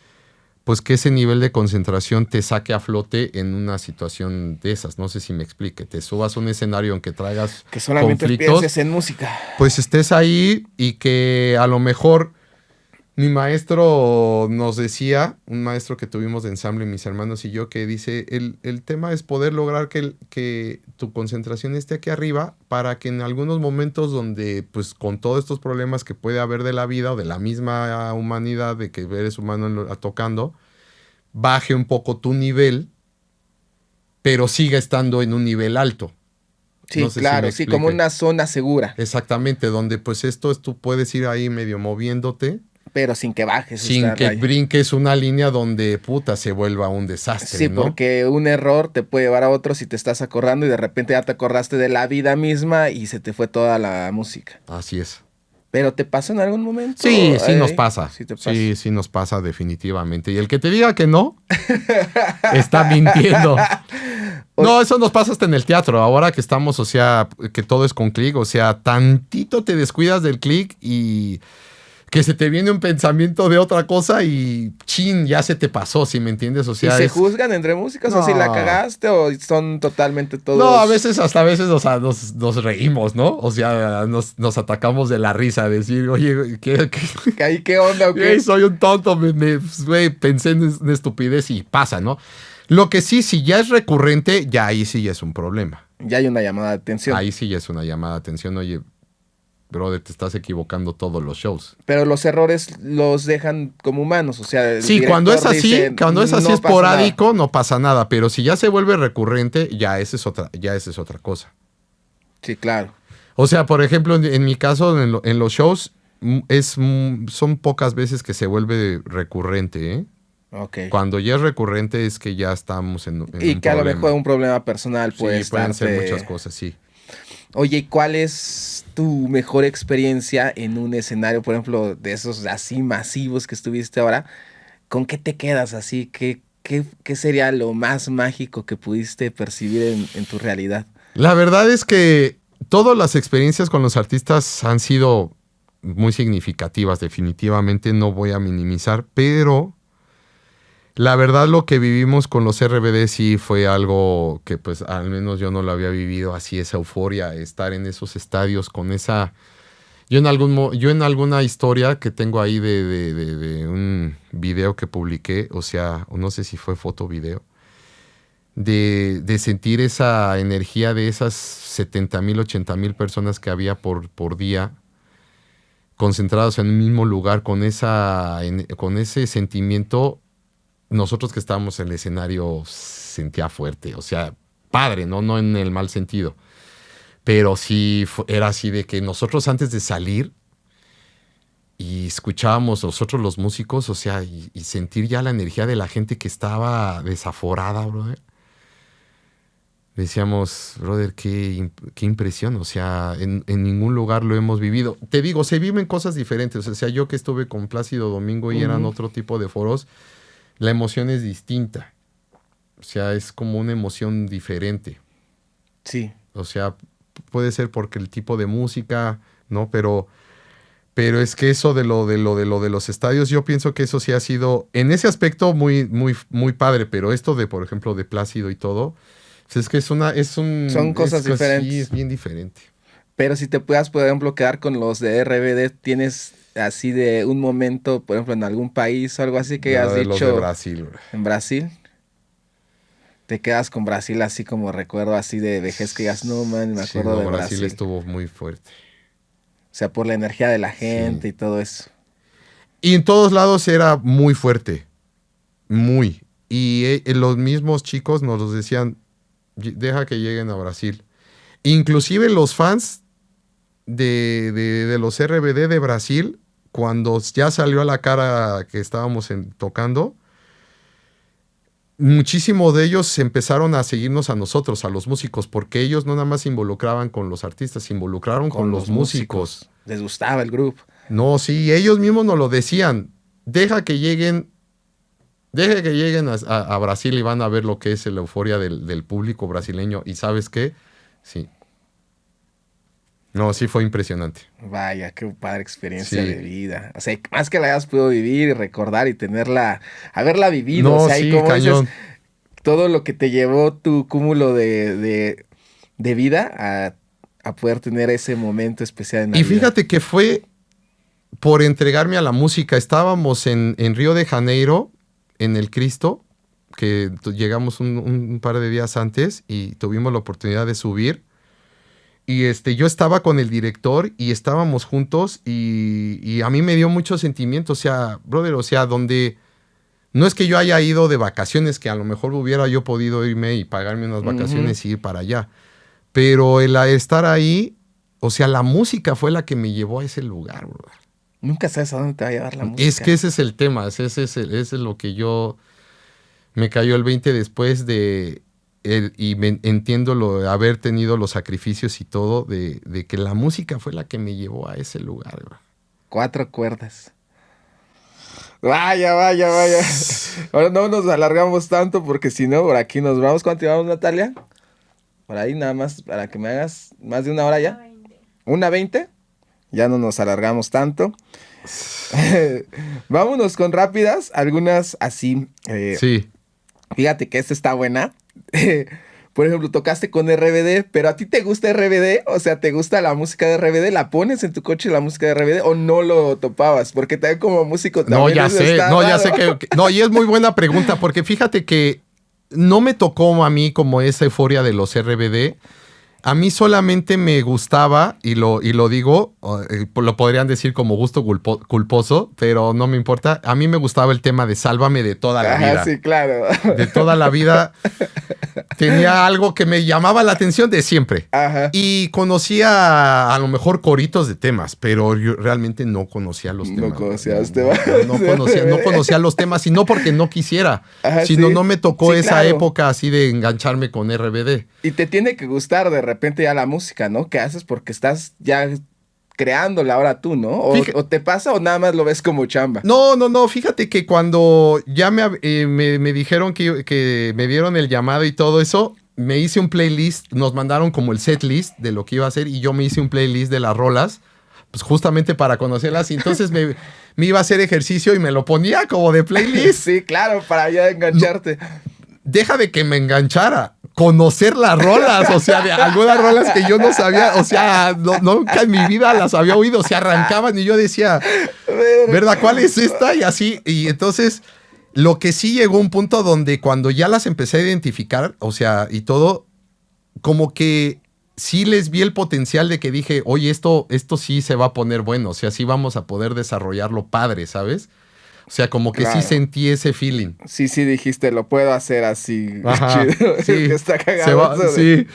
pues que ese nivel de concentración te saque a flote en una situación de esas. No sé si me explique. Te subas a un escenario aunque traigas que solamente conflictos, pienses en música. pues estés ahí y que a lo mejor mi maestro nos decía, un maestro que tuvimos de ensamble, mis hermanos y yo, que dice, el tema es poder lograr que tu concentración esté aquí arriba para que en algunos momentos donde, pues con todos estos problemas que puede haber de la vida o de la misma humanidad, de que eres humano tocando, baje un poco tu nivel, pero siga estando en un nivel alto. Sí, no sé claro, si sí, como una zona segura. Exactamente, donde pues tú puedes ir ahí medio moviéndote, pero sin que bajes. Sin que brinques una línea donde, se vuelva un desastre, sí, ¿no? porque un error te puede llevar a otro si te estás acordando y de repente ya te acordaste de la vida misma y se te fue toda la música. Así es. ¿Pero te pasa en algún momento? Sí, nos pasa. Sí, te pasa. Sí, nos pasa definitivamente. Y el que te diga que no, está mintiendo. No, eso nos pasa hasta en el teatro. Ahora que estamos, o sea, que todo es con clic, o sea, tantito te descuidas del clic y que se te viene un pensamiento de otra cosa y chin, ya se te pasó, ¿sí me entiendes? O sea, ¿y se juzgan entre músicos? No. ¿O si la cagaste o son totalmente todos? No, a veces, o sea, nos reímos, ¿no? O sea, nos atacamos de la risa, decir, oye, ¿Qué onda o qué? Soy un tonto, güey, pensé en estupidez y pasa, ¿no? Lo que sí, si ya es recurrente, ya ahí sí ya es un problema. Ya hay una llamada de atención. Ahí sí ya es una llamada de atención, oye, brother, te estás equivocando todos los shows. Pero los errores los dejan como humanos, o sea... Sí, cuando es así, esporádico, no pasa nada, pero si ya se vuelve recurrente, ya esa es otra cosa. Sí, claro. O sea, por ejemplo, en mi caso, en los shows, son pocas veces que se vuelve recurrente, ¿eh? Okay. Cuando ya es recurrente es que ya estamos en un problema. Y que a lo mejor un problema personal puede pueden ser muchas cosas, sí. Oye, ¿cuál es tu mejor experiencia en un escenario, por ejemplo, de esos así masivos que estuviste ahora? ¿Con qué te quedas así? ¿Qué sería lo más mágico que pudiste percibir en tu realidad? La verdad es que todas las experiencias con los artistas han sido muy significativas, definitivamente no voy a minimizar, pero la verdad lo que vivimos con los RBD sí fue algo que pues al menos yo no lo había vivido así, esa euforia, estar en esos estadios con esa... Yo en alguna historia que tengo ahí de un video que publiqué, o sea, no sé si fue foto o video, de sentir esa energía de esas 70,000, 80,000 personas que había por día, concentrados en un mismo lugar, con ese sentimiento. Nosotros que estábamos en el escenario sentía fuerte, o sea, padre, ¿no? No en el mal sentido. Pero sí era así de que nosotros antes de salir y escuchábamos nosotros los músicos, o sea, y sentir ya la energía de la gente que estaba desaforada, brother. Decíamos, brother, qué impresión, o sea, en ningún lugar lo hemos vivido. Te digo, se viven cosas diferentes, o sea, yo que estuve con Plácido Domingo y eran otro tipo de foros, la emoción es distinta, o sea, es como una emoción diferente. Sí. O sea, puede ser porque el tipo de música, ¿no? Pero es que eso de los estadios, yo pienso que eso sí ha sido, en ese aspecto, muy, muy, muy padre, pero esto de, por ejemplo, de Plácido y todo, pues es que son cosas diferentes. Sí, es bien diferente. Pero si te puedas, por ejemplo, quedar con los de RBD, ¿tienes así de un momento, por ejemplo, en algún país o algo así que has dicho? Los de Brasil. ¿En Brasil? Te quedas con Brasil así como recuerdo así de vejez que digas, no, man, me acuerdo de Brasil. Brasil estuvo muy fuerte. O sea, por la energía de la gente y todo eso. Y en todos lados era muy fuerte. Muy. Y los mismos chicos nos los decían, deja que lleguen a Brasil. Inclusive los fans de los RBD de Brasil, cuando ya salió a la cara que estábamos tocando, muchísimos de ellos empezaron a seguirnos a nosotros, a los músicos, porque ellos no nada más se involucraban con los artistas, se involucraron con los músicos. Les gustaba el grupo. No, sí, ellos mismos nos lo decían. Deja que lleguen a Brasil y van a ver lo que es la euforia del público brasileño. ¿Y sabes qué? Sí. No, sí fue impresionante. Vaya, qué padre experiencia de vida. O sea, más que la hayas podido vivir y recordar y haberla vivido. No, o sea, sí, como cañón. Dices, todo lo que te llevó tu cúmulo de vida a poder tener ese momento especial en la vida. Y fíjate que fue por entregarme a la música. Estábamos en Río de Janeiro, en el Cristo, que llegamos un par de días antes y tuvimos la oportunidad de subir. Y yo estaba con el director y estábamos juntos y a mí me dio mucho sentimiento. O sea, brother, o sea, donde no es que yo haya ido de vacaciones, que a lo mejor hubiera yo podido irme y pagarme unas vacaciones y ir para allá. Pero el estar ahí, o sea, la música fue la que me llevó a ese lugar, brother. Nunca sabes a dónde te va a llevar la música. Es que ese es el tema, ese es lo que yo me cayó el 20 después entiendo haber tenido los sacrificios y todo, de que la música fue la que me llevó a ese lugar, bro. 4 cuerdas. Vaya. Ahora no nos alargamos tanto porque si no, por aquí nos vamos. ¿Cuánto llevamos, Natalia? Por ahí nada más para que me hagas más de una hora ya. 1:20. Ya no nos alargamos tanto. Vámonos con rápidas, algunas así. Sí. Fíjate que esta está buena. Por ejemplo, tocaste con RBD, pero ¿a ti te gusta RBD? O sea, ¿te gusta la música de RBD? ¿La pones en tu coche la música de RBD o no lo topabas? Porque también como músico también ya sé que... No, y es muy buena pregunta porque fíjate que no me tocó a mí como esa euforia de los RBD. A mí solamente me gustaba, y lo digo, lo podrían decir como gusto culposo, pero no me importa. A mí me gustaba el tema de Sálvame de toda la vida. Sí, claro. De toda la vida. Tenía algo que me llamaba la atención de siempre. Ajá. Y conocía a lo mejor coritos de temas, pero yo realmente no conocía los temas. No conocía los temas. No conocía los temas, y no porque no quisiera, sino no me tocó esa época así de engancharme con RBD. Y te tiene que gustar de repente ya la música, ¿no? ¿Qué haces? Porque estás ya creándola ahora tú, ¿no? O te pasa o nada más lo ves como chamba. No. Fíjate que cuando ya me dijeron que me dieron el llamado y todo eso, me hice un playlist. Nos mandaron como el set list de lo que iba a hacer y yo me hice un playlist de las rolas, pues justamente para conocerlas. Y entonces me iba a hacer ejercicio y me lo ponía como de playlist. Sí, claro, para ya engancharte. Deja de que me enganchara. Conocer las rolas, o sea, de algunas rolas que yo no sabía, o sea, nunca en mi vida las había oído, se arrancaban y yo decía, ¿verdad? ¿Cuál es esta? Y así, y entonces, lo que sí llegó a un punto donde cuando ya las empecé a identificar, o sea, y todo, como que sí les vi el potencial de que dije, oye, esto sí se va a poner bueno, o sea, sí vamos a poder desarrollarlo padre, ¿sabes? O sea, como que Claro. sí sentí ese feeling. Sí, dijiste, lo puedo hacer así. Ajá, Chido. sí. Que está cagado. Se va, eso, sí.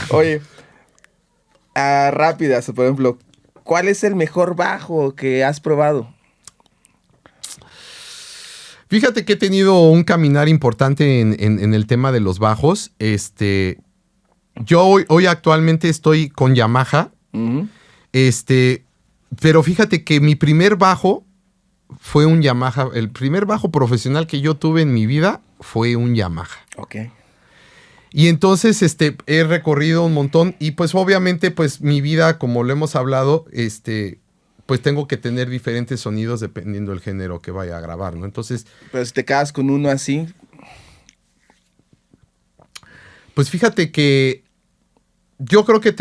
Oye, rápidas, por ejemplo, ¿cuál es el mejor bajo que has probado? Fíjate que he tenido un caminar importante en el tema de los bajos. Yo hoy actualmente estoy con Yamaha. Ujú. Pero fíjate que mi primer bajo fue un Yamaha. El primer bajo profesional que yo tuve en mi vida fue un Yamaha. Ok. Y entonces he recorrido un montón y pues obviamente pues mi vida, como lo hemos hablado, pues tengo que tener diferentes sonidos dependiendo del género que vaya a grabar, ¿no? Entonces, Pero si te quedas con uno así, pues fíjate que yo creo que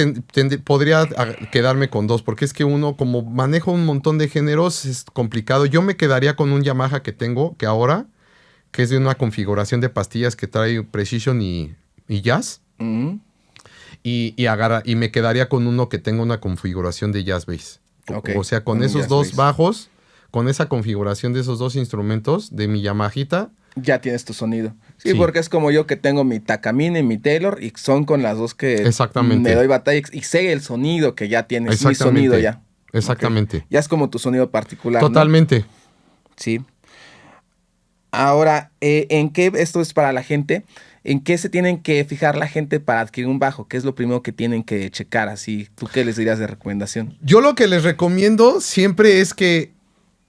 podría quedarme con dos, porque es que uno, como manejo un montón de géneros, es complicado. Yo me quedaría con un Yamaha que tengo, que ahora, que es de una configuración de pastillas que trae Precision y Jazz. ujú, Y me quedaría con uno que tenga una configuración de Jazz Bass. Ok, O sea, con con un esos Jazz dos Bass. bajos, con esa configuración de esos dos instrumentos de mi Yamahita, ya tienes tu sonido. Sí, Sí. porque es como yo que tengo mi Takamine y mi Taylor y son con las dos que Exactamente. me doy batalla y sé el sonido que ya tienes, mi Exactamente. sonido ya. Exactamente. Ok. Ya es como tu sonido particular, ¿no? Totalmente. Sí. Ahora, ¿en qué, esto es para la gente, en qué se tienen que fijar la gente para adquirir un bajo? ¿Qué es lo primero que tienen que checar? Así, ¿tú qué les dirías de recomendación? Yo lo que les recomiendo siempre es que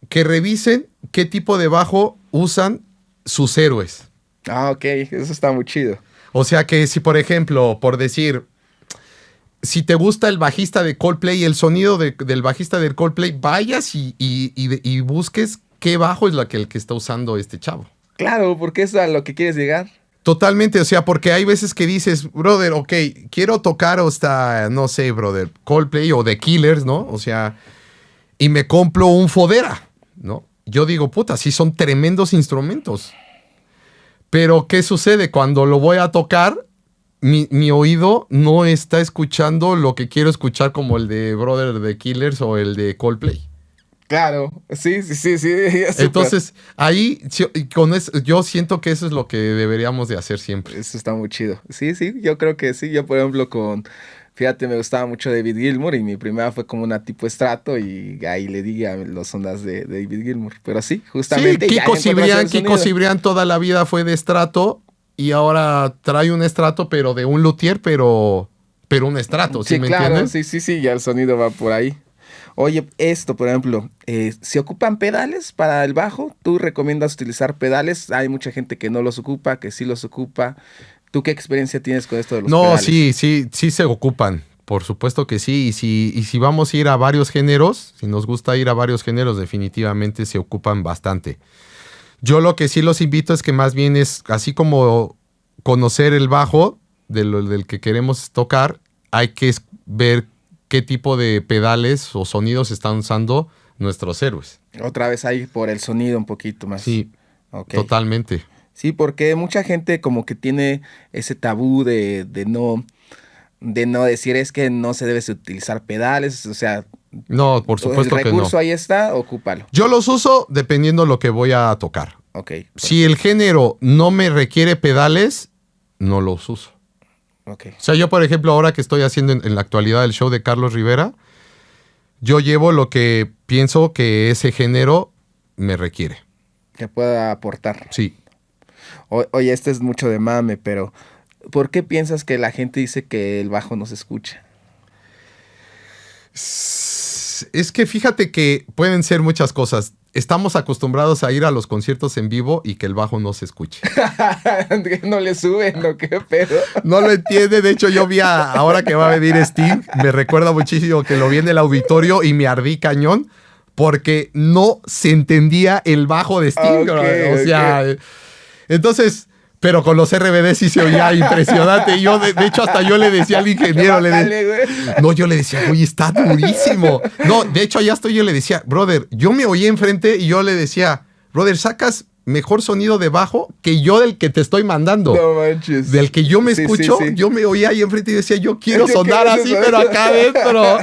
revisen qué tipo de bajo usan sus héroes. Ah, ok, eso está muy chido. O sea que si, por ejemplo, por decir, si te gusta el bajista de Coldplay y el sonido del bajista del Coldplay, vayas y busques qué bajo es el que está usando este chavo. Claro, porque es a lo que quieres llegar. Totalmente, o sea, porque hay veces que dices, brother, ok, quiero tocar hasta, no sé, brother, Coldplay o The Killers, ¿no? O sea, y me compro un Fodera, ¿no? Yo digo, puta, sí son tremendos instrumentos. Pero, ¿qué sucede? Cuando lo voy a tocar, mi oído no está escuchando lo que quiero escuchar, como el de Brother de Killers o el de Coldplay. Claro, sí. Súper. Entonces, ahí yo siento que eso es lo que deberíamos de hacer siempre. Eso está muy chido. Sí, yo creo que sí. Yo, por ejemplo, fíjate, me gustaba mucho David Gilmour y mi primera fue como una tipo estrato y ahí le di a los ondas de David Gilmour. Pero sí, justamente. Sí, ya encuentras el Kiko sonido. Cibrián toda la vida fue de estrato y ahora trae un estrato, pero de un luthier, pero un estrato, ¿sí me claro, entiendes? sí, ya el sonido va por ahí. Oye, esto, por ejemplo, ¿se ocupan pedales para el bajo? ¿Tú recomiendas utilizar pedales? Hay mucha gente que no los ocupa, que sí los ocupa. ¿Tú qué experiencia tienes con esto de los No, pedales? sí se ocupan. Por supuesto que sí. Y si vamos a ir a varios géneros, si nos gusta ir a varios géneros, definitivamente se ocupan bastante. Yo lo que sí los invito es que más bien es, así como conocer el bajo del que queremos tocar, hay que ver qué tipo de pedales o sonidos están usando nuestros héroes. Otra vez ahí por el sonido un poquito más. Sí, Ok. totalmente. Sí, porque mucha gente como que tiene ese tabú de no decir es que no se debe utilizar pedales, o sea, No, por supuesto el que no. recurso ahí está, ocúpalo. Yo los uso dependiendo lo que voy a tocar. Ok. Si el género no me requiere pedales, no los uso. Ok. O sea, yo, por ejemplo, ahora que estoy haciendo en la actualidad el show de Carlos Rivera, yo llevo lo que pienso que ese género me requiere. Que pueda aportar. Sí. Oye, este es mucho de mame, pero ¿por qué piensas que la gente dice que el bajo no se escucha? Es que fíjate que pueden ser muchas cosas. Estamos acostumbrados a ir a los conciertos en vivo y que el bajo no se escuche. Que no le suben, ¿o qué pedo? No lo entiende. De hecho, yo vi ahora que va a venir Sting, me recuerda muchísimo que lo vi en el auditorio y me ardí cañón porque no se entendía el bajo de Sting. Ok, o sea, entonces, pero con los RBD sí se oía impresionante. Y yo, de hecho, hasta yo le decía al ingeniero, Bájale, güey. no, yo le decía, oye, está durísimo. No, de hecho, allá estoy, yo le decía, brother, yo me oí enfrente y yo le decía, brother, sacas mejor sonido de bajo que yo del que te estoy mandando. No manches. Del que yo me Sí, escucho, sí, sí. yo me oía ahí enfrente y decía, yo quiero Yo sonar quiero así, sonar. pero acá adentro.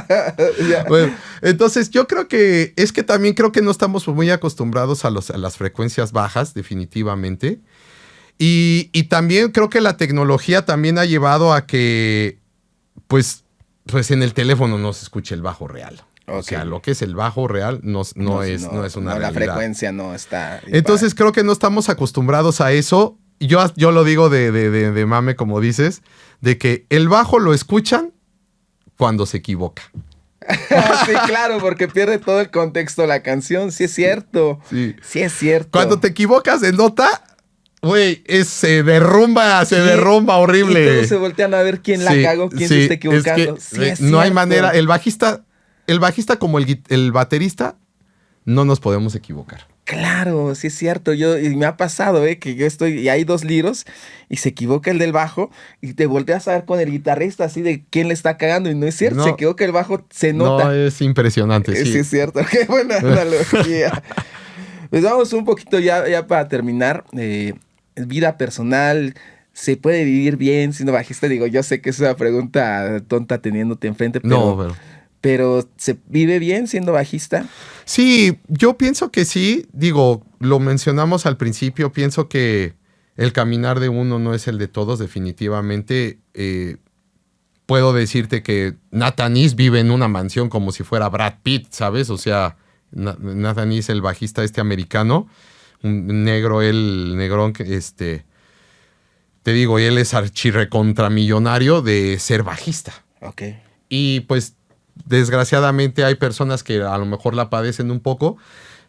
Ya. Bueno, entonces yo creo que es que también creo que no estamos muy acostumbrados a las frecuencias bajas, definitivamente. Y también creo que la tecnología también ha llevado a que, pues en el teléfono no se escuche el bajo real. O Ok. sea, lo que es el bajo real no es una la realidad. frecuencia no está. Entonces creo que no estamos acostumbrados a eso. Yo lo digo de mame, como dices, de que el bajo lo escuchan cuando se equivoca. Sí, claro, porque pierde todo el contexto de la canción. Sí es cierto. Sí. Sí es cierto. Cuando te equivocas de nota, güey, se derrumba Sí, horrible. Y todos se voltean a ver quién la Sí, cagó, quién sí, se está equivocando. es que, Sí, es no hay cierto. manera. El bajista como el baterista, no nos podemos equivocar. Claro, sí es cierto. Y me ha pasado, que yo estoy, y hay dos liros, y se equivoca el del bajo, y te volteas a ver con el guitarrista así de quién le está cagando, y no es cierto, No. se equivoca el bajo, se nota. No, es impresionante, Sí sí. es cierto, qué buena analogía. Pues vamos un poquito ya para terminar. Vida personal, ¿se puede vivir bien siendo bajista? Digo, yo sé que es una pregunta tonta teniéndote enfrente, pero ¿se vive bien siendo bajista? Sí, yo pienso que sí. Digo, lo mencionamos al principio, pienso que el caminar de uno no es el de todos, definitivamente. Puedo decirte que Nathan East vive en una mansión como si fuera Brad Pitt, ¿sabes? O sea, Nathan East, el bajista americano, un negro, el negrón, te digo, él es archirrecontramillonario de ser bajista. Ok. Y pues desgraciadamente hay personas que a lo mejor la padecen un poco,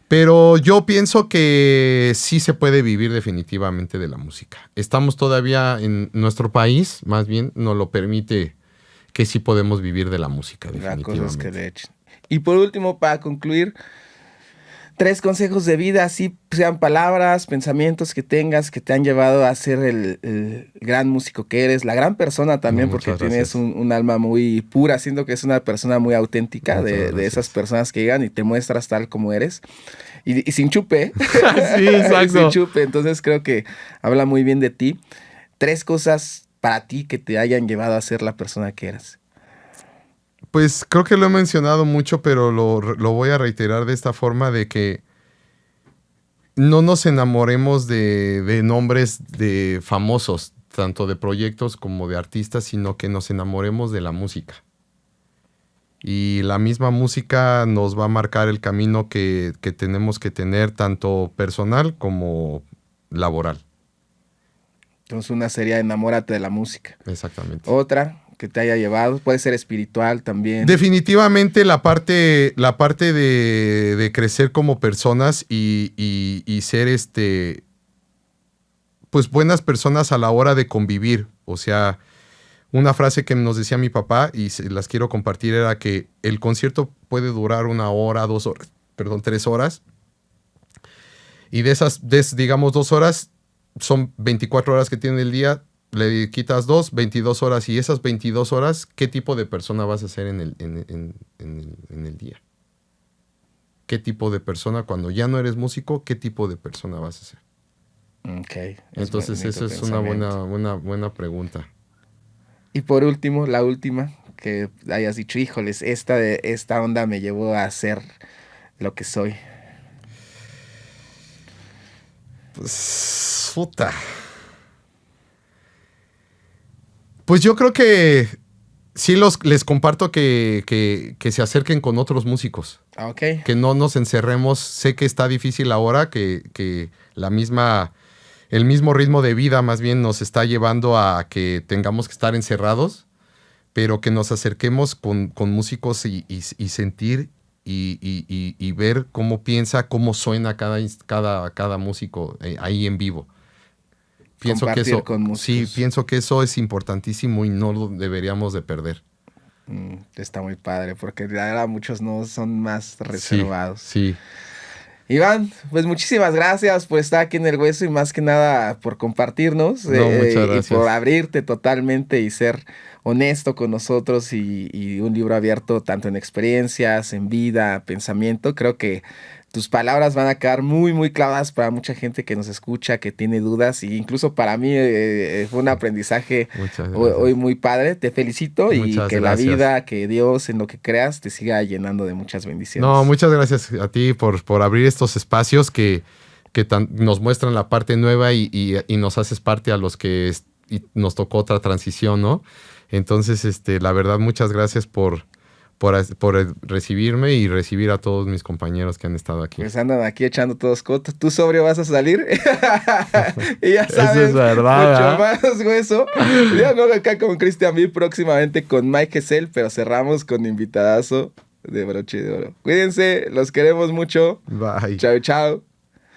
pero yo pienso que sí se puede vivir definitivamente de la música. Estamos todavía en nuestro país, más bien nos lo permite que sí podemos vivir de la música, definitivamente. Cosas que de hecho. Y por último, para concluir, 3 consejos de vida, así sean palabras, pensamientos que tengas que te han llevado a ser el gran músico que eres, la gran persona también, porque Muchas tienes gracias. un alma muy pura, siento que es una persona muy auténtica, Muchas de gracias. esas personas que llegan y te muestras tal como eres. Y sin chupe. Sí, exacto. Sin chupe, entonces creo que habla muy bien de ti. 3 cosas para ti que te hayan llevado a ser la persona que eres. Pues creo que lo he mencionado mucho, pero lo voy a reiterar de esta forma de que no nos enamoremos de nombres de famosos, tanto de proyectos como de artistas, sino que nos enamoremos de la música. Y la misma música nos va a marcar el camino que tenemos que tener, tanto personal como laboral. Entonces una sería Enamórate de la música. Exactamente. Otra que te haya llevado, puede ser espiritual también. Definitivamente la parte de crecer como personas y ser pues buenas personas a la hora de convivir. O sea, una frase que nos decía mi papá y las quiero compartir era que el concierto puede durar 1 hora, 2 horas, 3 horas. Y de esas, digamos, 2 horas son 24 horas que tiene el día. Le quitas 22 horas. Y esas 22 horas, ¿qué tipo de persona vas a ser en el día? ¿Qué tipo de persona, cuando ya no eres músico, qué tipo de persona vas a ser? Ok. Entonces, esa es una buena pregunta. Y por último, la última, que hayas dicho, híjoles, esta onda me llevó a ser lo que soy. Pues, puta. Pues yo creo que sí les comparto que se acerquen con otros músicos. Ok. Que no nos encerremos. Sé que está difícil ahora, que el mismo ritmo de vida más bien nos está llevando a que tengamos que estar encerrados, pero que nos acerquemos con músicos y sentir y ver cómo piensa, cómo suena cada músico ahí en vivo. Pienso que Compartir eso, con músicos. sí, pienso que eso es importantísimo y no lo deberíamos de perder. Está muy padre, porque la verdad muchos no son más reservados. Sí. Iván, pues muchísimas gracias por estar aquí en El Hueso y más que nada por compartirnos. No, muchas gracias. Y por abrirte totalmente y ser honesto con nosotros y un libro abierto tanto en experiencias, en vida, pensamiento. Creo que tus palabras van a quedar muy, muy clavadas para mucha gente que nos escucha, que tiene dudas, y incluso para mí fue un aprendizaje hoy muy padre. Te felicito y que la vida, que Dios, en lo que creas, te siga llenando de muchas bendiciones. No, muchas gracias a ti por abrir estos espacios que nos muestran la parte nueva y nos haces parte a los que nos tocó otra transición, ¿no? Entonces, la verdad, muchas gracias por recibirme y recibir a todos mis compañeros que han estado aquí. Pues andan aquí echando todos cotos. Tú sobrio vas a salir. Y ya sabes, eso es verdad, mucho más hueso. Ya no, acá con Cristian B, próximamente con Mike Gesell, pero cerramos con invitadazo de broche de oro. Cuídense, los queremos mucho. Bye. Chao, chao.